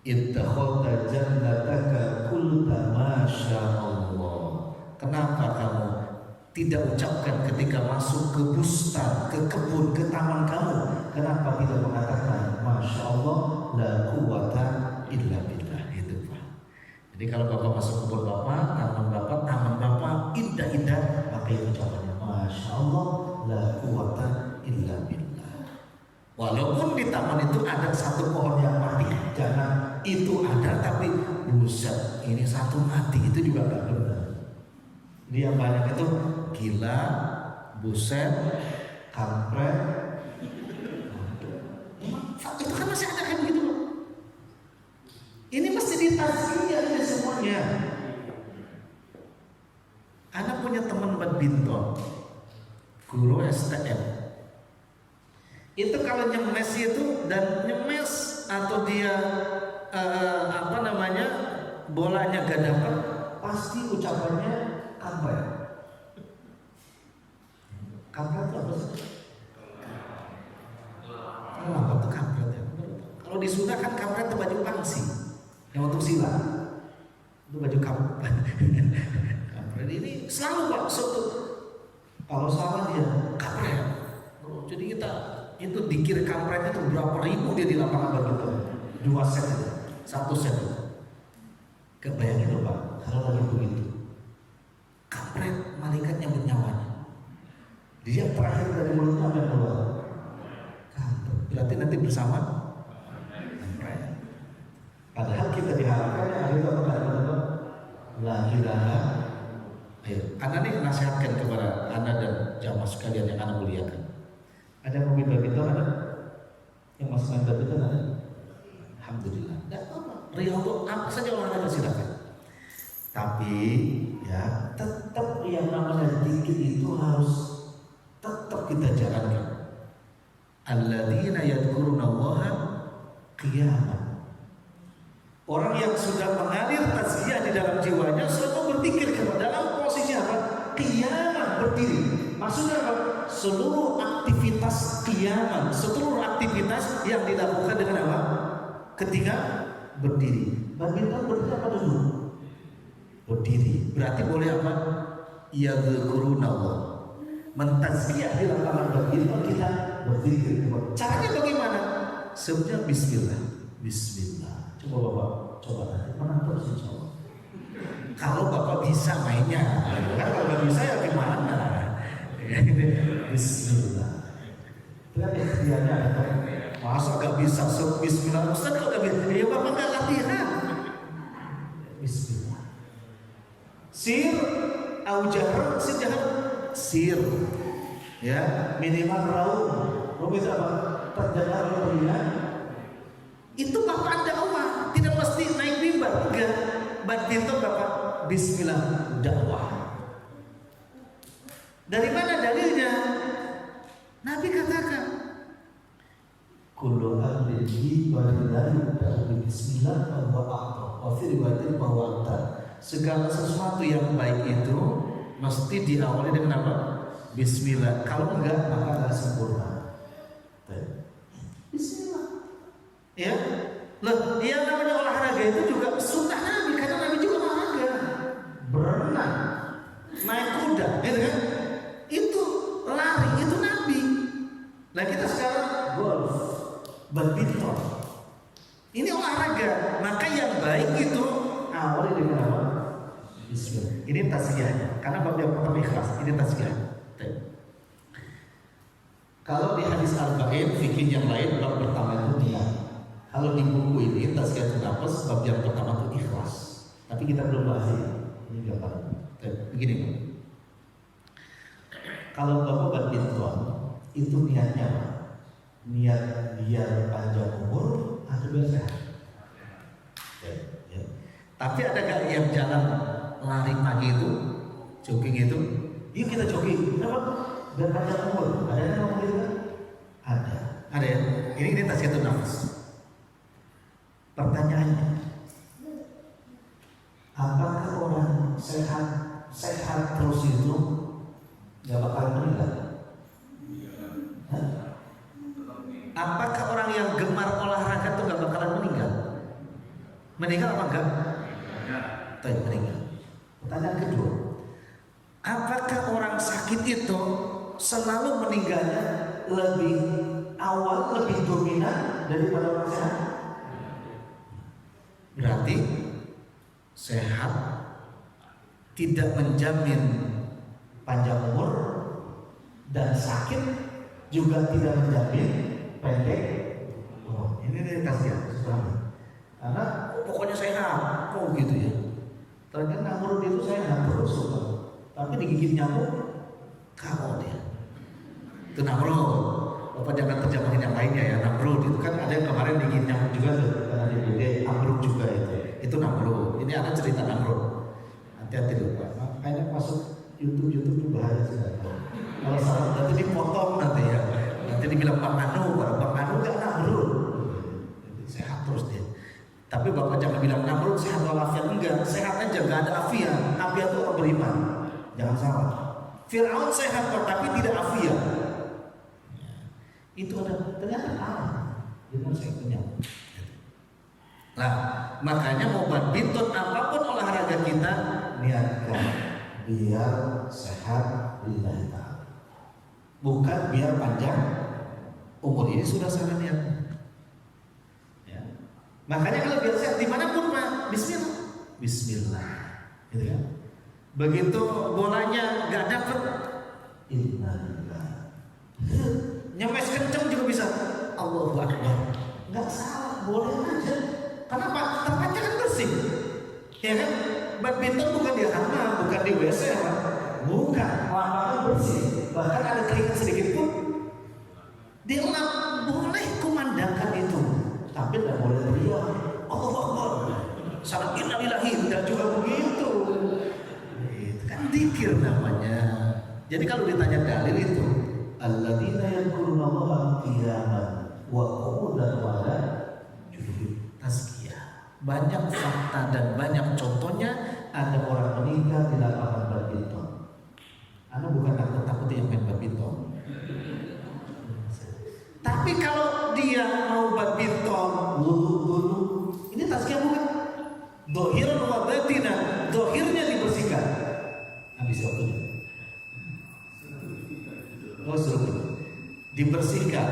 ittakhadha jannataka qulta ma Masya Allah. Kenapa kamu tidak ucapkan ketika masuk ke bustan, ke kebun, ke taman kamu? Kenapa tidak mengatakan Masya Allah, la quwata illa billah? Itu Pak. Jadi kalau Bapak masuk kebun Bapak, taman Bapak indah-indah, pakai ucapannya Masya Allah, la quwata illa billah. Walaupun di taman itu ada satu pohon yang mati, jangan itu ada tapi buset ini satu mati, itu juga nggak benar. Dia banyak itu gila, buset, kampret. Itu kan masih ada kayak begitu loh. Ini mesti ditazkiyah ya semuanya. Anak punya teman badminton, guru STM. Itu kalau nyemes itu dan nyemes atau dia bolanya gak dapat, pasti ucapannya kampret. Kampret itu apa sih? Apa tuh kampret ya? Kalau di Sunda kan kampret itu baju pangsi yang untuk silat. Itu baju kampret. Kampret ini selalu Pak, kalau salah dia kampret. Jadi kita itu dikir kampretnya itu berapa ribu dia di lapangan begitu. 2 set itu, 1 set itu. Gak bayangin loh Pak, kalau lagi begitu. Kampret, malaikat nyambut nyawanya. Dia terakhir dari mulutnya apa yang keluar? Kampret. Berarti nanti bersama kampret. Padahal kita diharapkan yang akhirnya apa? La ilaha. Ayo, Anda nih nasihatkan kepada Anda dan jamaah sekalian yang Anda muliakan. Ada yang mau badminton ada? Yang masih main badminton ada? Alhamdulillah. Tidak apa-apa. Riyadhah apa saja olahraga silakan. Tapi ya tetap yang namanya zikir itu harus tetap kita jalankan. Alladzina yadhkurunallaha qiyaman. Orang yang sudah mengalir tazkiyah di dalam jiwanya selalu berpikir dalam posisi apa? Qiyaman, berdiri. Maksudnya apa? Seluruh aktivitas qiyaman, seluruh aktivitas yang dilakukan dengan apa? Ketika berdiri. Badminton berdiri apa dulu? Berdiri. Berarti boleh apa? Yadhkurunallah. Mentazkiyah di lapangan badminton kita berdiri. Caranya bagaimana? Sebutnya bismillah. Bismillah. Coba Bapak, coba nanti menang terus insya Allah. Kalau Bapak bisa mainnya, kan kalau nggak bisa ya gimana? Bismillah. Itu kan ikhtiarnya ada. Masa gak bisa Bismillah Ustaz kok gak bisa? Ya Bapak gak latihan. Bismillah. Sir, aujar, sir. Ya, minimal raum. Raum itu apa? Terdengar oleh. Itu Bapak dakwah, tidak mesti naik mimbar. Enggak. Badminton Bapak Bismillah dakwah. Dari mana dalilnya? Nabi katakan kullu amrin bi walidayhi ta'ala bismillah wa a'ta wa fi riwayatin bahwa segala sesuatu yang baik itu mesti diawali dengan apa? Bismillah. Kalau enggak maka enggak sempurna. Bismillah. Ya. Loh, yang namanya olahraga itu juga sunnah Nabi, karena Nabi juga olahraga. Berenang, naik kuda, gitu kan? Itu lari, itu Nabi. Nah kita sekarang golf, badminton. Ini olahraga, maka yang baik itu awali dengan apa? Bismillah. Ini tazkiyahnya, karena bab yang pertama ikhlas. Ini tazkiyahnya. Kalau di hadis arba'in, fikih yang lain bab pertama itu niat. Kalau di buku ini tazkiyatun nafs bab yang pertama itu ikhlas. Tapi kita belum bahas ini gambar. Begini, kalau Bapak badminton itu niatnya apa? Niat biar panjang umur atau biar sehat? Ya. Tapi ada gak yang jalan lari pagi itu, jogging itu? Yuk kita jogging, kenapa? Biar panjang umur. Ada yang ngomong gitu kan? Ada ya? Ini tazkiyatun nafs. Pertanyaannya, apakah orang sehat terus itu gak bakal meninggal? Apakah orang yang gemar olahraga itu gak bakalan meninggal? Meninggal apa enggak? Tidak meninggal. itu selalu meninggalnya lebih awal, lebih dominan daripada orang sehat. Berarti sehat tidak menjamin panjang umur, dan sakit juga tidak menjamin pendek umur. Ini dari kasihan karena pokoknya sehat, oh gitu ya. Ternyata Namrud itu sehat terus, tapi digigit nyamuk KO dia. Itu Namrud. Bapak jangan terjemahin yang lainnya ya. Namrud itu kan ada yang kemarin digigit nyamuk juga tuh, karena dia gede, Amrud juga itu. Itu Namrud. Ini ada cerita Namrud. Hati-hati loh Pak. Makanya masuk YouTube itu bahaya sekali. Kalau salah nanti dipotong nanti ya. Nanti dibilang Bang Anu, Bang Anu nggak Namrud. Sehat terus dia. Tapi Bapak jangan bilang Namrud sehat walafiat, enggak. Sehat aja, nggak ada afiat. Afiat itu orang beriman. Jangan salah. Fir'aun sehat kok, tapi tidak afiat. Itu ada ternyata Allah. Dengan saya punya. Nah, makanya mau badminton apapun olahraga kita, niatkan biar sehat lillahi ta'ala. Bukan biar panjang umur. Ini sudah salah niat. Ya. Makanya kalau biar sehat dimanapun Pak, Bismillah, Bismillah, gitu kan? Begitu bolanya nggak dapet, innalillah. Nyemes kenceng juga bisa, Allahu Akbar. Nggak salah, boleh aja. Kenapa? Tempatnya kan bersih, ya kan? Badminton bukan di kamar, bukan di WC, Pak. Bukan, lapangan bersih. Bahkan ada keringat sedikit pun dilap, boleh kumandangkan itu. Tapi tidak boleh teriak, Allahu Akbar. Salam innalillahi, tidak juga begitu. Itu kan dzikir namanya. Jadi kalau ditanya dalil itu, alladzina yadhkurunallaha qiyaman wa qu'udan wa ala junubihim. Tazkiyah. Banyak fakta dan banyak contohnya. Ada orang meninggal di lapangan badminton. Anda bukan takut yang main badminton. Tapi kalau dia mau badminton, wudu, ini tazkiyah bukan? Dohiran wa batinan, dohirnya dibersihkan. Habis waktunya. Oh, dibersihkan.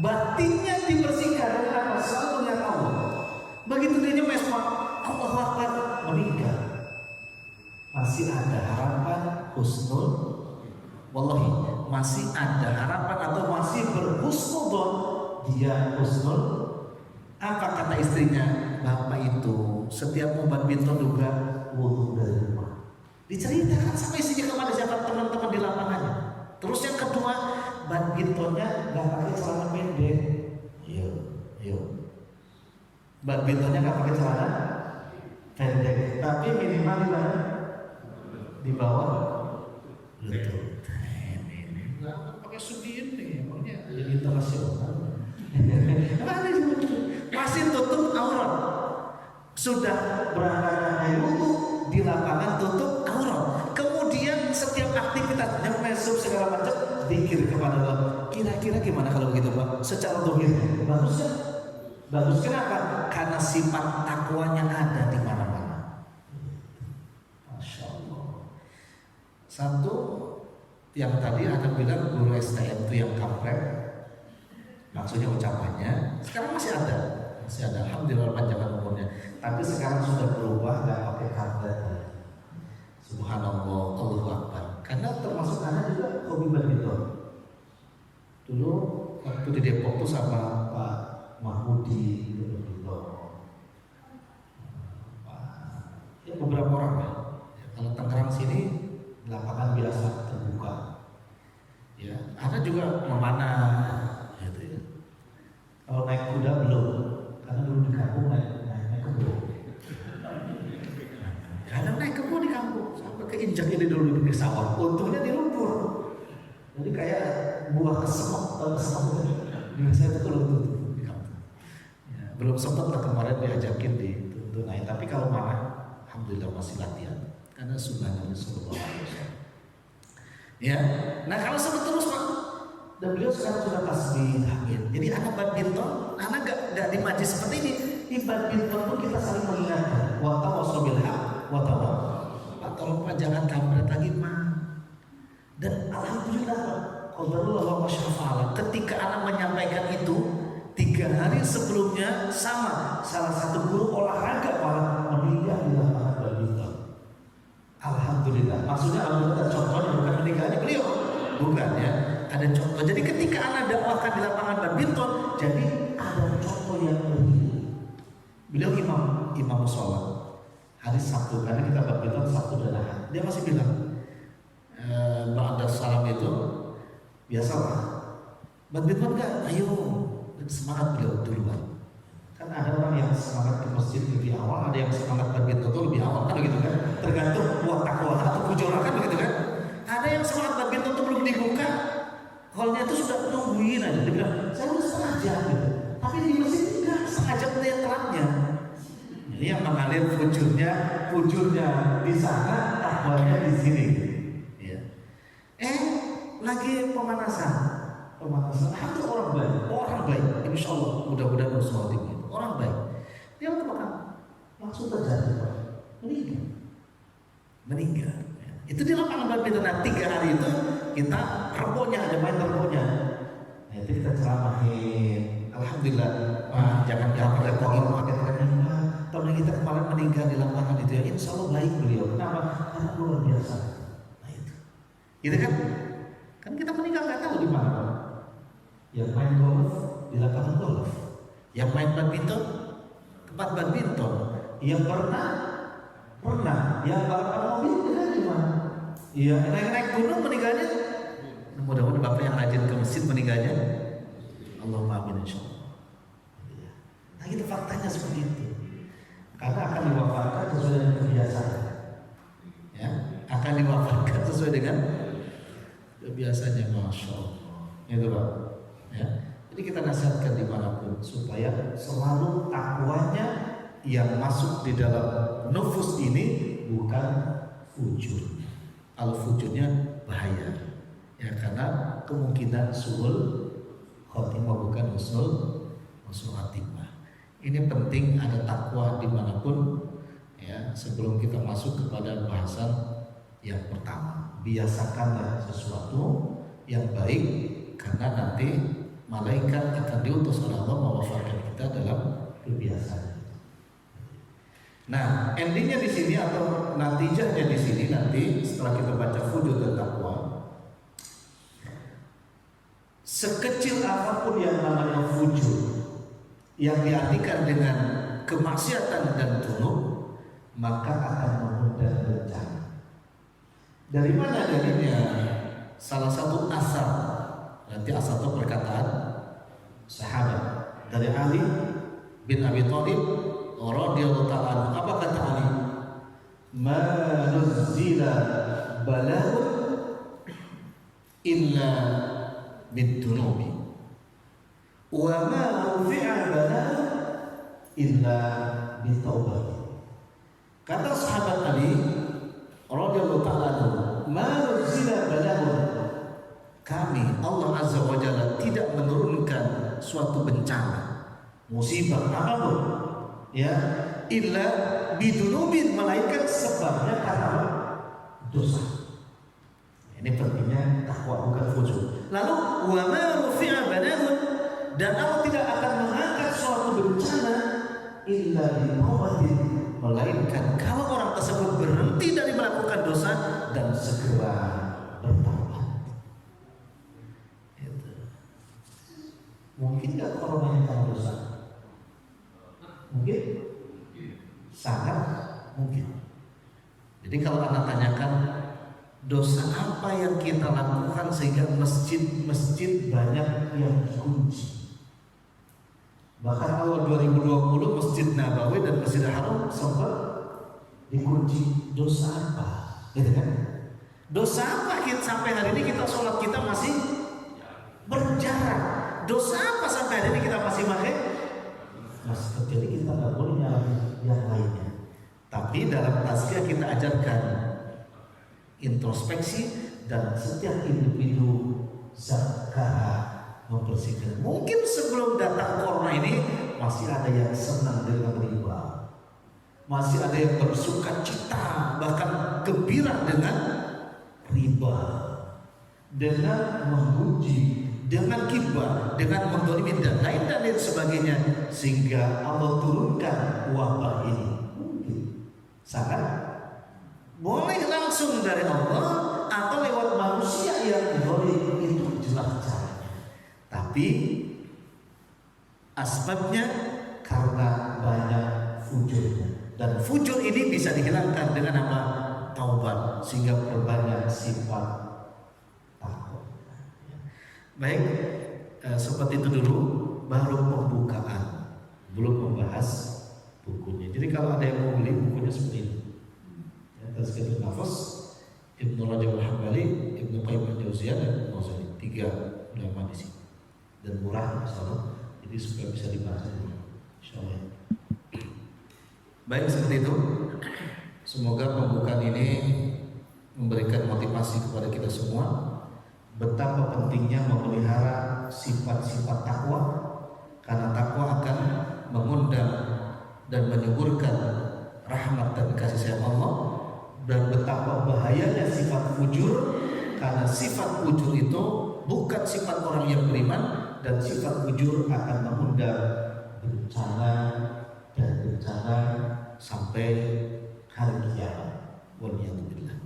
Batinnya dibersihkan dengan apa? Selalu dengan Allah. Begitu dia nyemes, Allahu Akbar, meninggal. Masih ada harapan husnul, wallahi masih ada harapan atau masih berhusnudon. Dia husnul. Apa kata istrinya? Bapak itu setiap mau badminton juga wudu dari rumah. Diceritakan sama istrinya kepada siapa teman-teman di lapangannya. Terus yang kedua, badmintonnya nggak pakai celana pendek. Yuk. Badmintonnya nggak pakai celana pendek, tapi minimal di mana? Di bawah lutut. Nggak pakai sudin nih, emangnya jadi internasional. Masih tutup aurat. Sudah berangkat air wudu di lapangan tutup aurat. Kemudian setiap aktivitas mesum segala macam zikir kepada Allah. Kira-kira gimana kalau begitu Pak? Secara dohir bagus ya? Bagus kenapa? Karena sifat takwanya ada di mana-mana. Masya Allah. Satu yang tadi Anda bilang guru STM itu yang kampret, maksudnya ucapannya. Sekarang masih ada. Alhamdulillah panjangan umurnya. Tapi sekarang sudah berubah, nggak pakai kampret. Subhanallah, Allahu Akbar. Karena termasuk anak juga hobi badminton. Dulu waktu di Depok tuh sama Pak Mahmudi itu badminton. Ya beberapa orang lah. Ya, kalau Tangerang sini lapangan biasa terbuka. Ya, ada juga memanah. Gitu ya. Kalau naik kuda belum, karena dulu di kampung naik kebo. Kadang naik kebo di kampung sampai keinjak ini dulu di sawah. Untungnya di lumpur. Jadi kayak buah kesemok dengan saya betul di kampung. Ya, belum sempat lah kemarin diajakin di naik. Tapi kalau mana, alhamdulillah masih latihan. Karena sunnahnya Rasulullah SAW. Ya, nah kalau sebut terus Pak, dan beliau sekarang sudah tasbih, tahmid. Jadi anak badminton, anak gak di majlis seperti ini. Di badminton pun kita saling mengingatkan. Wa tawassaw bil haq, wa tawassaw. Pak tolong Pak jangan kampret lagi Pak. Dan alhamdulillah qadarullah wa masyafa'ala, ketika anak menyampaikan itu 3 hari sebelumnya sama salah satu guru olahraga malah meninggal di lapangan badminton. Alhamdulillah. Maksudnya alhamdulillah contohnya bukan meninggalnya beliau, bukan ya. Ada contoh. Jadi ketika anak dakwahkan di lapangan badminton, jadi ada contoh yang real. Beliau imam sholat hari Sabtu, karena kita badminton Sabtu dan Ahad. Dia masih bilang, ba'da salam itu biasalah badminton enggak, ayo, semangat beliau duluan. Kan ada orang yang semangat ke masjid lebih awal, ada yang semangat badminton itu lebih awal, kan begitu kan? Tergantung kuat takwa atau kujoran, kan begitu kan? Ada yang semangat badminton itu belum dibuka, hallnya itu sudah nungguin aja. Dia bilang, saya udah setengah jam gitu, tapi di masjid enggak, setengah jam dia telatnya. Jadi yang mengalir fujurnya di sana, takwanya di sini. Ya. Lagi pemanasan, alhamdulillah orang baik, insya Allah mudah-mudahan bersuara orang baik. Dia langsung terjadi meninggal. Itu di lapangan badminton. Nah, 3 hari itu kita rebonya, ada main rebonya. Nah, itu kita ceramahin. Alhamdulillah, jangan repot-repot pakai training. Tahun kita kemarin meninggal di lapangan itu ya, insya Allah baik beliau. Kenapa? Karena luar biasa. Nah itu, gitu kan? Kan kita meninggal nggak tahu di mana. Yang main golf di lapangan golf, yang main badminton tempat badminton, yang pernah, yang balapan mobil di mana? Iya, naik gunung meninggalnya. Mudah-mudahan bapak yang rajin ke masjid meninggalnya. Allahumma amin insyaallah. Nah itu faktanya seperti itu. Karena akan diwafatkan sesuai dengan kebiasaan. Ya, akan diwafatkan sesuai dengan kebiasaannya, masya Allah. Itu Pak. Ya. Jadi kita nasihatkan dimanapun supaya selalu takwanya yang masuk di dalam nufus ini bukan fujur. Kalau fujurnya bahaya. Ya karena kemungkinan suul khotimah bukan husnul khotimah. Ini penting ada takwa dimanapun ya. Sebelum kita masuk kepada bahasan yang pertama, biasakanlah sesuatu yang baik, karena nanti malaikat akan diutus oleh Allah mewafatkan kita dalam kebiasaan. Nah, endingnya di sini atau natijahnya di sini nanti setelah kita baca fujur dan takwa, sekecil apapun yang namanya fujur yang diartikan dengan kemaksiatan dan dzunub, maka akan mengundang bencana. Dari mana dalilnya? Salah satu asar, nanti asar itu perkataan sahabat dari Ali bin Abi Thalib radhiyallahu ta'ala anhu. Apa kata Ali? Ma nuzzila bala'un illa bid-dunubi wa ma rufi'a bala'un illa bitaubati. Kata sahabat Ali radhiyallahu ta'ala anhu, ma nuzzila bala'un, kami Allah Azza wa Jalla tidak menurunkan suatu bencana, musibah apapun ya, illa bidunubin, melainkan sebabnya karena dosa. Ini pentingnya takwa bukan fujur. Lalu wa ma rufi'a bala'un, dan Allah tidak akan mengangkat suatu bencana illa bitaubatin, melainkan kalau orang tersebut berhenti dari melakukan dosa dan segera bertaubat. Mungkin nggak orang yang tahu dosa? Mungkin, sangat mungkin. Jadi kalau Anda tanyakan dosa apa yang kita lakukan sehingga masjid-masjid banyak yang dikunci. Bahkan awal 2020 Masjid Nabawi dan Masjid Haram sempat dikunci. Dosa apa? Gitu kan? Dosa apa kita sampai hari ini kita sholat kita masih berjarak? Dosa apa sampai hari ini kita masih pakai masker? Jadi kita nggak boleh nyalahin yang lainnya. Tapi dalam tazkiyah kita ajarkan introspeksi, dan setiap individu zakah membersihkan. Mungkin sebelum datang corona ini masih ada yang senang dengan riba, masih ada yang bersuka cita bahkan gembira dengan riba. dengan memuji, dengan kibah, dengan mendolimi dan lain sebagainya, sehingga Allah turunkan wabah ini. Mungkin sangat boleh langsung dari Allah atau lewat manusia yang boleh, itu jelas caranya. Tapi asbabnya karena banyak fujurnya, dan fujur ini bisa dihilangkan dengan apa? Taubat, sehingga berbanyak sifat takwa. Baik, seperti itu dulu, baru pembukaan, belum membahas bukunya. Jadi kalau ada yang mau beli bukunya seperti ini, Tazkiyatun Nafas, Ibnu Rajab Al-Hambali, Ibnu Qayyim Al-Jauziyah, dan Ghazali, 3 ulama di sini, dan murah insyaallah. Jadi supaya bisa dibaca insyaallah. Baik, seperti itu. Semoga pembukaan ini memberikan motivasi kepada kita semua betapa pentingnya memelihara sifat-sifat takwa, karena takwa akan mengundang dan menyuburkan rahmat dan kasih sayang Allah, dan betapa bahayanya sifat fujur, karena sifat fujur itu bukan sifat orang yang beriman, dan sifat fujur akan mengundang bencana dan bencana sampai hari kiamat. Waliyadzubillah.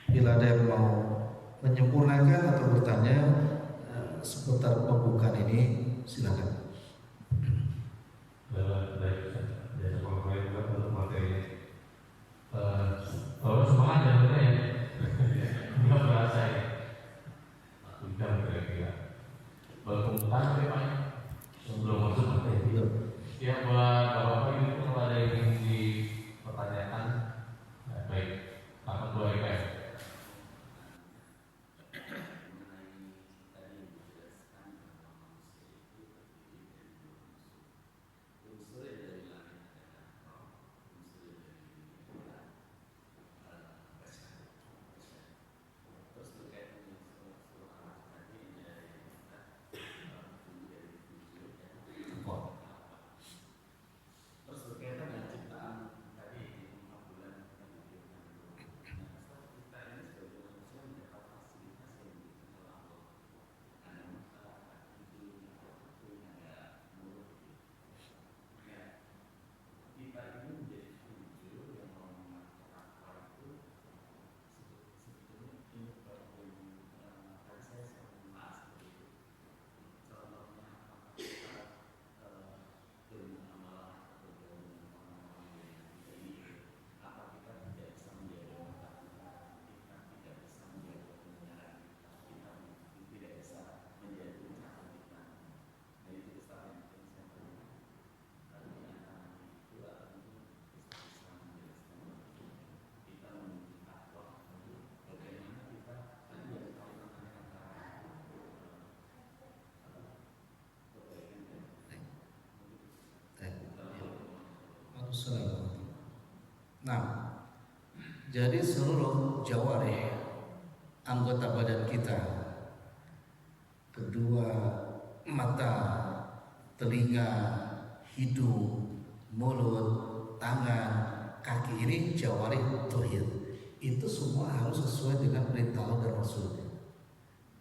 Bila ada yang mau menyempurnakan atau bertanya seputar pembukaan ini, silakan. Baik, jadi kalau juga untuk materi kalau semangat dan benar ya, nggak berasa ya, udah kira-kira. Berkomentar ya Pak, sebelum masuk materi. Ya buat bapak ini kalau ada yang ingin dipertanyakan, baik, Pak Ketua IPM. Nah, jadi seluruh jawarih anggota badan kita, kedua mata, telinga, hidung, mulut, tangan, kaki, ini jawarih tauhid. Itu semua harus sesuai dengan perintah Allah dan Rasulnya.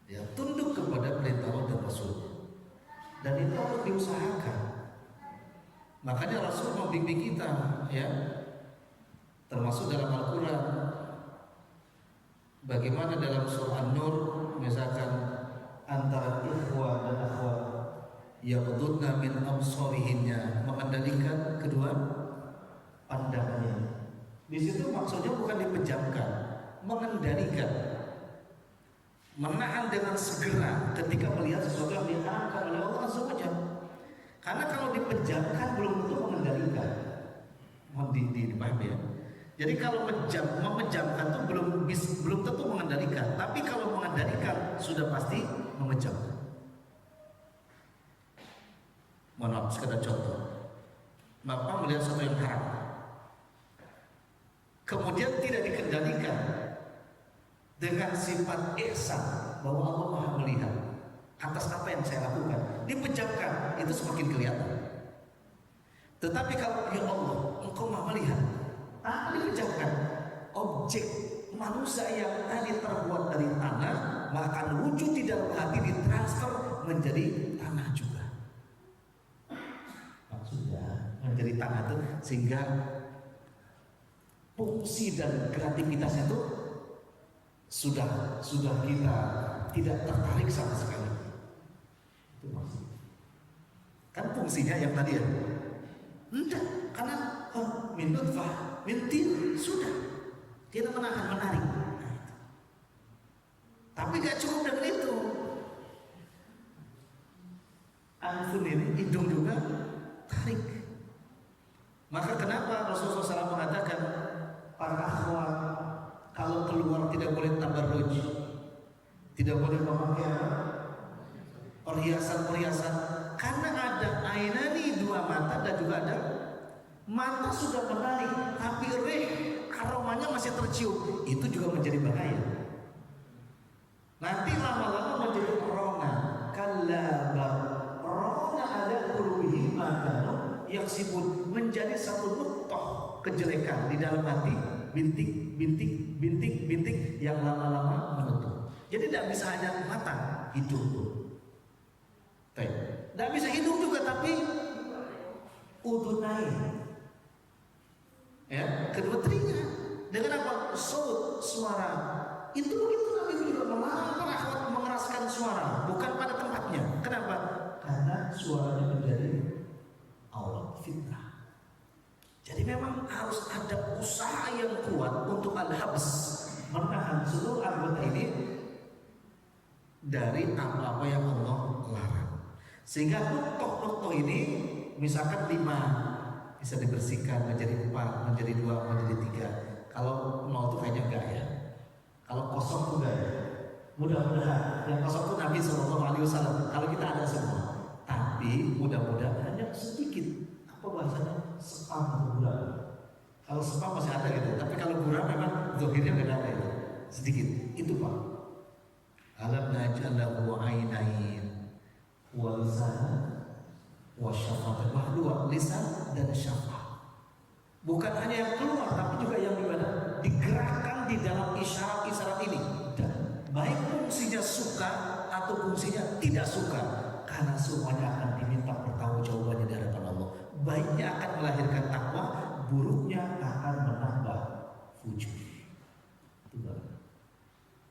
Ya, tunduk kepada perintah Allah dan Rasulnya. Dan itu harus diusahakan. Makanya Rasul membimbing kita, ya, termasuk dalam Al-Quran. Bagaimana dalam surah An-Nur, misalkan antara ikhwah dan akhwat yaghdudna min absarihinna, mengendalikan kedua pandangannya. Di situ maksudnya bukan dipejamkan, mengendalikan, menahan dengan segera ketika melihat sesuatu yang diharamkan oleh Allah Azza wa Jalla. Karena kalau dipejamkan belum tentu mengendalikan. Mohon dipahami ya. Jadi kalau memejamkan itu belum tentu mengendalikan, tapi kalau mengendalikan sudah pasti memejamkan. Mohon maaf, sekedar contoh. Bapak melihat sesuatu yang haram, kemudian tidak dikendalikan dengan sifat ihsan bahwa Allah Maha melihat atas apa yang saya lakukan, dipejamkan, itu semakin kelihatan. Tetapi kalau ya Allah, Engkau Maha melihat, tanpa dipejamkan, objek manusia yang tadi terbuat dari tanah, maka wujud di dalam hati ditransfer menjadi tanah juga. Maksudnya menjadi tanah itu sehingga fungsi dan kreativitasnya itu sudah kita tidak tertarik sama sekali. Itu maksudnya. Kan fungsinya yang tadi ya. Enggak, karena min nutfah, min tin, sudah. Kita menarik. Nah, itu. Tapi gak cukup dengan itu. Anfun ini hidung juga tarik. Maka kenapa Rasulullah SAW mengatakan para akhwat kalau keluar tidak boleh tabarruj, tidak boleh memakai perhiasan-perhiasan, karena ada ainani, dua mata, dan juga ada mata sudah menarik tapi aromanya masih tercium, itu juga menjadi bahaya. Nanti lama-lama menjadi rona, kalaba rona ada qulubihim makanu yaksibun, menjadi satu nuqtah kejelekan di dalam hati, bintik yang lama-lama menutup. Jadi tidak bisa hanya mata, hidung. Tidak bisa hidung juga, tapi udunai. Ya, kedua telinga. Dengan apa? Saut, suara. Itu begitu Nabi juga melarang para akhwat mengeraskan suara, bukan pada tempatnya. Kenapa? Karena suaranya menjadi aurat fitnah. Jadi memang harus ada usaha yang kuat untuk al-habs, menahan seluruh anggota ini dari apa-apa yang Allah larang. Sehingga nuqtoh ini misalkan 5 bisa dibersihkan menjadi 4, menjadi 2, menjadi 3. Kalau 0 itu kayaknya enggak ya. Kalau kosong itu enggak ya. Mudah-mudahan yang kosong itu Nabi SAW. Kalau kita ada semua. Tapi mudah-mudahan hanya sedikit. Apa bahasanya? Spam atau buram. Kalau spam masih ada gitu. Tapi kalau buram memang zahirnya enggak ada itu. Sedikit. Itu Pak. Alam naj'alahu 'ainain wa lisanan wa syafatan. Dua, lisan dan syafah. Bukan hanya yang keluar, tapi juga yang gimana? Digerakkan di dalam isyarat-isyarat ini. Dan baik fungsinya suka atau fungsinya tidak suka, karena semuanya akan diminta pertanggungjawabannya di hadapan Allah. Baiknya akan melahirkan takwa, buruknya akan menambah fujur.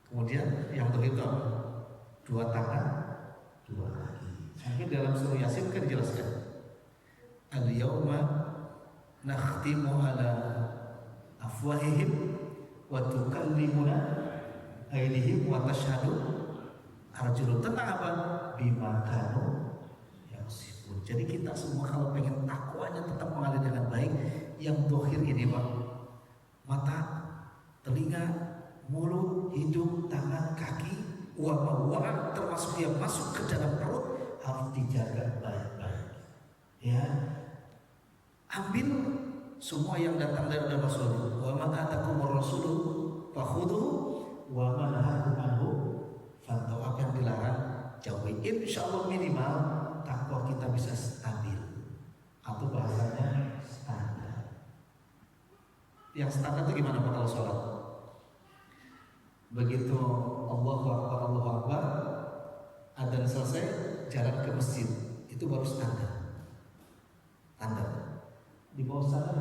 Kemudian yang begitu 2 tangan, 2 kaki. Sampai dalam surah Yasin kan dijelaskan. Al-yawma nakhtimu ala afwahihim wa tukallimuna aydihim wa tashhadu arjuluhum. Tentang apa? Bima kanu yaksibun. Jadi kita semua kalau pengen takwanya tetap mengalir dengan baik, yang dohir ini Pak, mata, telinga, mulut, hidung, tangan, kaki, wa termasuk yang masuk ke dalam perut harus dijaga baik-baik. Ya, ambil semua yang datang dari Rasul. Wa ma atakumur rasulu fakhudhuhu wa ma nahakum anhu fantahu. Apa yang dilarang jauhi. Insyaallah minimal takwa kita bisa stabil, atau bahasanya standar. Yang standar itu gimana Pak kalau sholat? Begitu Allahu Akbar, adzan selesai, jalan ke masjid, itu baru standar. Standar. Di bawah standar.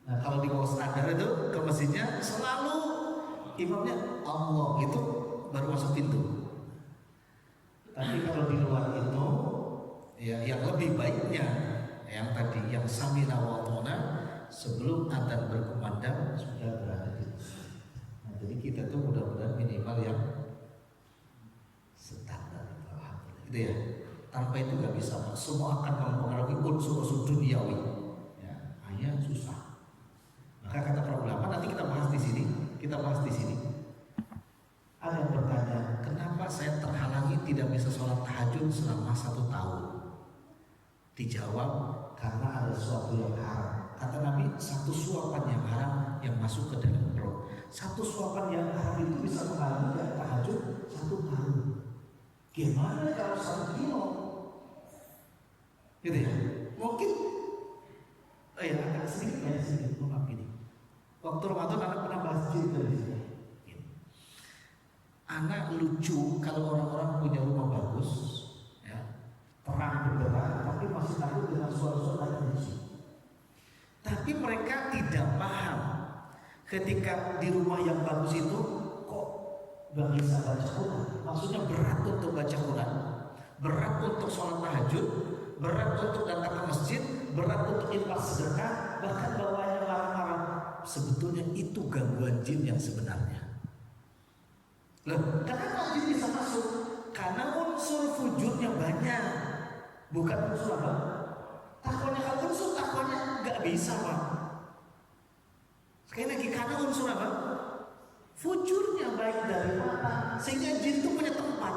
Nah kalau di bawah standar itu ke masjidnya selalu imamnya Allah, itu baru masuk pintu. Tapi kalau di luar itu, ya yang lebih baiknya yang tadi yang samina wa ta'na, sebelum adzan berkumandang sudah berada di masjid. Nah, jadi kita tuh mudah-mudahan minimal yang standar itu ya. Tanpa itu nggak bisa, semua akan mempengaruhi unsur-unsur duniawi. Ya, hanya susah. Maka kata para ulama, nanti kita bahas di sini. Ada yang bertanya, kenapa saya terhalangi tidak bisa sholat tahajud selama 1 tahun? Dijawab, karena ada sesuatu yang haram. Kata Nabi, 1 suapan yang haram yang masuk ke dalam perut. 1 suapan yang haram itu bisa menghalangi tahajud 1 tahun. Gimana kalau 1 kilo? Gitu ya. Mungkin agak sedikit, maaf ini. Waktu Ramadan anak pernah bahas jin di sini. Anak lucu kalau orang-orang punya rumah bagus, ya, terang benderang, tapi masih takut dengan suara-suara jin. Tapi mereka tidak paham ketika di rumah yang bagus itu kok gak bisa baca Quran. Maksudnya berat untuk baca Quran, berat untuk sholat tahajud, berat untuk datang ke masjid, berat untuk infak sedekah, bahkan bawahnya marah-marah. Sebetulnya itu gangguan jin yang sebenarnya. Loh, kenapa jin bisa masuk? Karena unsur fujurnya banyak, bukan unsur apa? Takutnya kalau unsur takutnya nggak bisa, Pak. Sekali lagi, karena unsur apa? Fujurnya baik dari mana? Sehingga jin itu punya tempat.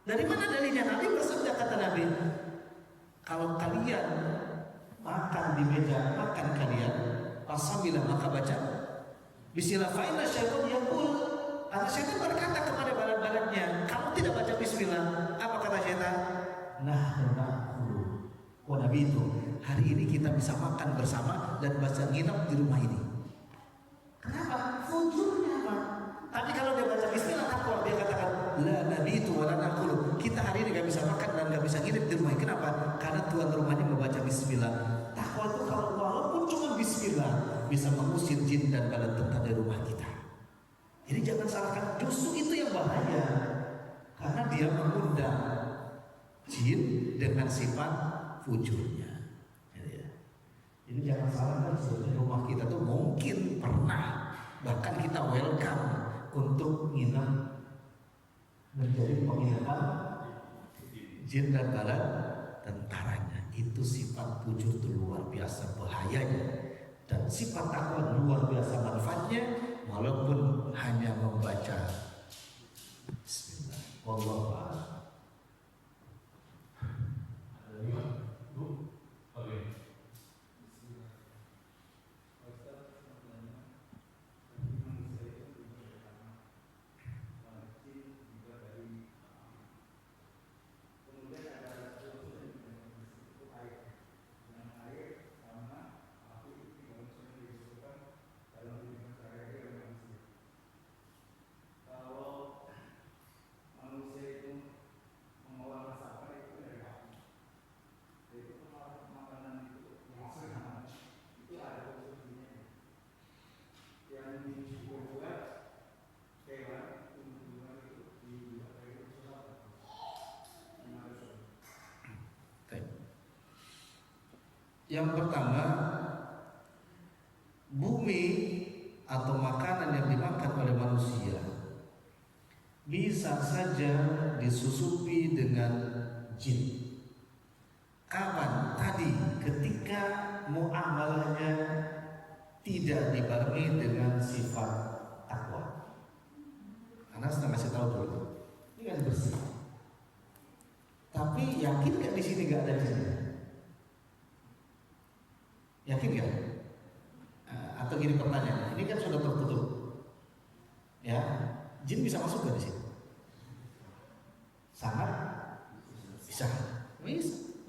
Dari mana dalilnya? Nabi bersabda, kata Nabi, kalau kalian makan di meja makan kalian, pasamilah maka baca Bismillah, fa inna syaitan yaqul. Karena syaitan berkata kepada balat-balatnya, kamu tidak baca Bismillah. Apa kata syaitan? Nah, nakulu. Oh, Nabi itu, hari ini kita bisa makan bersama dan baca nginap di rumah ini. Kenapa? Fujurnya, Pak. Tapi kalau dia baca Bismillah takwa, dia katakan la Nabi itu wala nakulu. Kita hari ini gak bisa makan dan gak bisa nginap di rumah ini. Kenapa? Karena tuan rumahnya membaca Bismillah. Takwa itu kalau walaupun cuma Bismillah bisa mengusir jin dan balat tentar dari rumah kita. Jadi jangan salahkan, justru itu yang bahaya, karena dia mengundang jin dengan sifat fujurnya. Jadi jangan salahkan, sebenarnya rumah kita tuh mungkin pernah, bahkan kita welcome untuk nginap menjadi penginapan jin dan balat tentaranya. Itu sifat fujur itu luar biasa bahayanya, dan sifat takwa luar biasa manfaatnya, walaupun hanya membaca Bismillah. Wallahu a'lam. Ada lima, Bu? Oke. Yang pertama, bumi atau makanan yang dimakan oleh manusia bisa saja disusupi dengan jin. Kapan? Tadi ketika muamalahnya tidak dibarengi dengan sifat takwa. Karena saya kasih tahu dulu, ini kan bersih. Tapi yakin gak di sini gak ada jin? Yakin gak? Atau gini pertanyaan, ini kan sudah tertutup, ya, jin bisa masuk gak di sini? Sangat bisa.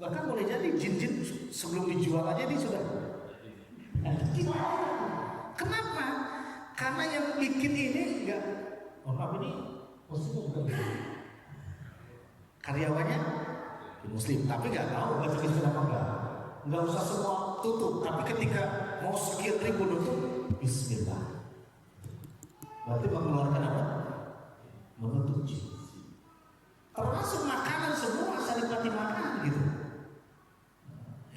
Bahkan boleh jadi jin-jin sebelum dijual aja dia sudah. Kenapa? Karena yang bikin ini enggak, maaf ini muslim bukan? Karyawannya muslim, tapi nggak tahu baca Bismillah apa enggak. Nggak usah semua tutup, tapi ketika mau sekian ribu nutup Bismillah, berarti mengeluarkan apa? Menutup jin. Termasuk makanan semua saripati makan gitu.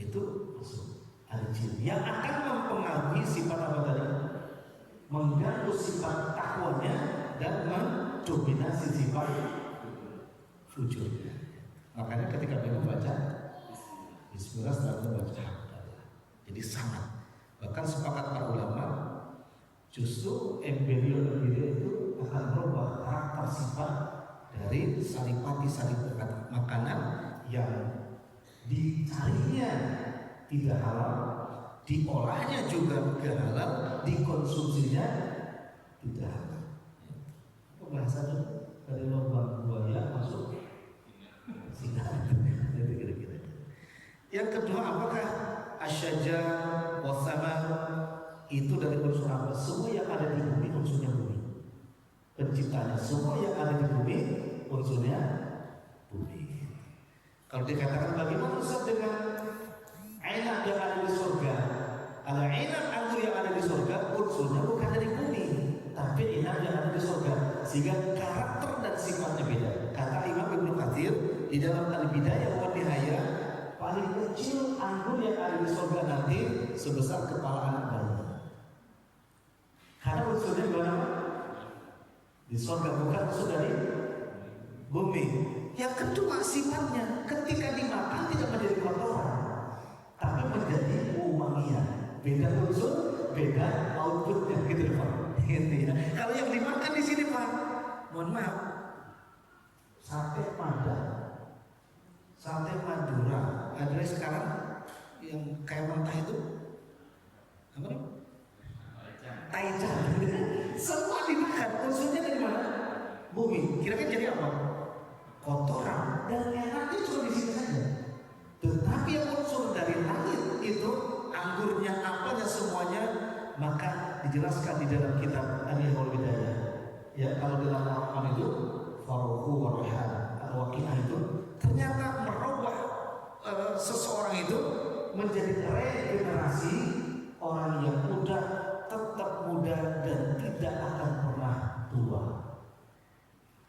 Itu masuk al-jin yang akan mempengaruhi sifat apa tadi? Mengganggu sifat takwanya dan mendominasi sifat fujurnya. Makanya ketika kita baca Bismillah setelah baca hamdalah. Jadi sangat. Bahkan sepakat para ulama, justru embelio itu akan merubah karakter sifat dari saripati makanan yang dicarinya tidak halal, diolahnya juga tidak halal, dikonsumsinya tidak halal. Bahasanya dari lubang buaya masuk singa. Jadi kira-kira. Yang kedua, apakah asyajar, wasamar itu dari unsur apa? Semua yang ada di bumi unsurnya bumi. Penciptanya semua yang ada di bumi unsurnya bumi. Kalau dikatakan bagaimana Ustaz dengan ainab yang ada di surga? Kalau ainab anggur yang ada di surga unsurnya bukan dari bumi, tapi ainab yang ada di surga, sehingga karakter dan sifatnya beda. Kata Imam Ibnu Katsir di dalam Al-Bidayah wa Nihayah, paling kecil anggur yang ada di surga nanti sebesar kepala anak bayi. Karena unsurnya di mana? Di surga, bukan unsur dari bumi. Yang kedua sifatnya, ketika dimakan tidak menjadi kotoran, tapi menjadi umamiyah. Beda unsur, beda outputnya gitu Pak. Gitu ya. Kalau yang dimakan di sini Pak, mohon maaf, sate Padang, sate Madura, ada sekarang yang kayak mentah itu apa nih? Taichan. Semua dimakan, unsurnya dari mana? Bumi. Kira-kira jadi apa? Kotoran, dan enaknya cuma di sini saja. Tetapi yang unsur dari langit itu anggurnya, apanya, semuanya, maka dijelaskan di dalam kitab Al-Bidayah. Ya, kalau dalam Al-Quran itu Faruhu wa Rohan Al-Waqi'ah itu ternyata merubah seseorang itu menjadi regenerasi orang yang muda, tetap muda dan tidak akan pernah tua.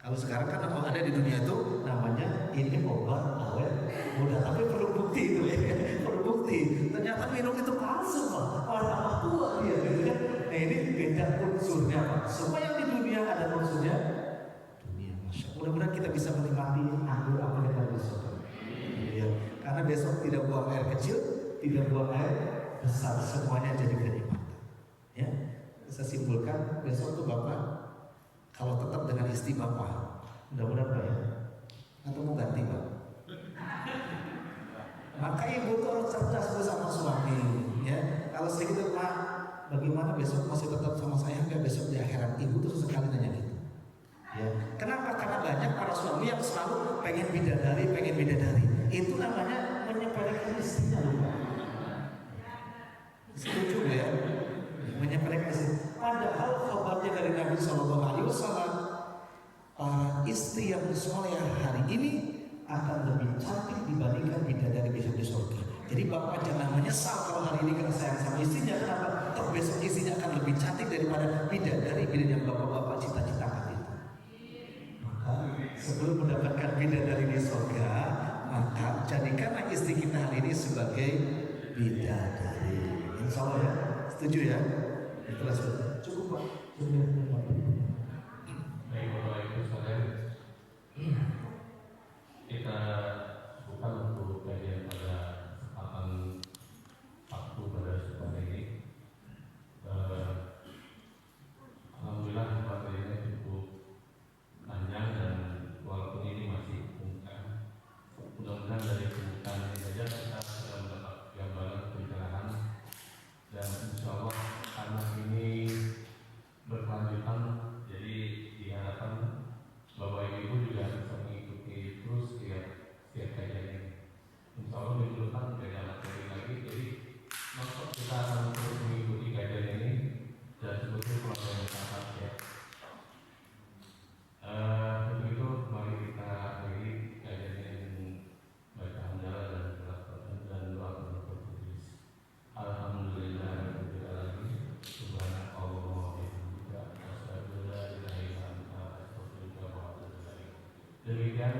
Kalau sekarang kan kalau ada di dunia itu namanya ini obat awet muda, tapi perlu bukti itu ya, perlu bukti. Ternyata minum itu palsu Pak, malah tua dia gitu kan. Nah ini beda unsurnya Pak. Semua yang di dunia ada unsurnya dunia. Masya Allah. Mudah-mudahan kita bisa menikmati anggur apa yang ada besok. Ya, karena besok tidak buang air kecil, tidak buang air besar, semuanya jadi kenikmatan. Ya, saya simpulkan besok tuh Bapak kalau tetap dengan istri Bapak, mudah-mudahan Pak ya, atau mau ganti Pak. Maka ibu tuh harus cerdas bersama suami, ya. Kalau sedikit Pak, bagaimana besok masih tetap sama saya nggak besok di akhirat? Ibu tuh sesekali nanya gitu. Ya, kenapa? Karena banyak para suami yang selalu pengen bidadari. Itu namanya menyepelekan istrinya loh Pak. Setuju ya? Menyepelekan istri. Padahal kabarnya dari Nabi Shallallahu Alaihi Wasallam, para istri yang soleh hari ini akan lebih cantik dibandingkan bidadari besok di surga. Jadi bapak jangan menyesal kalau hari ini kena sayang sama istrinya. Kenapa? Toh besok istrinya akan lebih cantik daripada bidadari yang bapak-bapak cita-citakan itu. Maka sebelum mendapatkan bidadari di surga, maka jadikanlah istri kita hari ini sebagai bidadari. Insya Allah ya, setuju ya? Itulah sebetulnya. Cukup Pak. Baik Bapak Ibu sekalian, kita bukan untuk kajian pada kesempatan waktu pada kesempatan ini. Alhamdulillah kesempatan ini cukup panjang dan walaupun ini masih pembukaan, mudah-mudahan dari pembukaan ini saja kita sudah mendapat gambaran pencerahan, dan insya Allah karena ini berkelanjutan, jadi diharapkan Bapak Ibu juga bisa mengikuti terus setiap kajian ini. Insya Allah minggu depan beda materi lagi, jadi maksud kita akan terus mengikuti kajian ini dan sebetulnya keluarga masyarakat ya. Untuk itu mari kita akhiri kajian ini dengan baca hamdalah dan doa penutup. Alhamdulillah subhanallah wa bihamdihi asyhadu an la ilaha illa anta astaghfiruka wa atubu ilaik. Demikian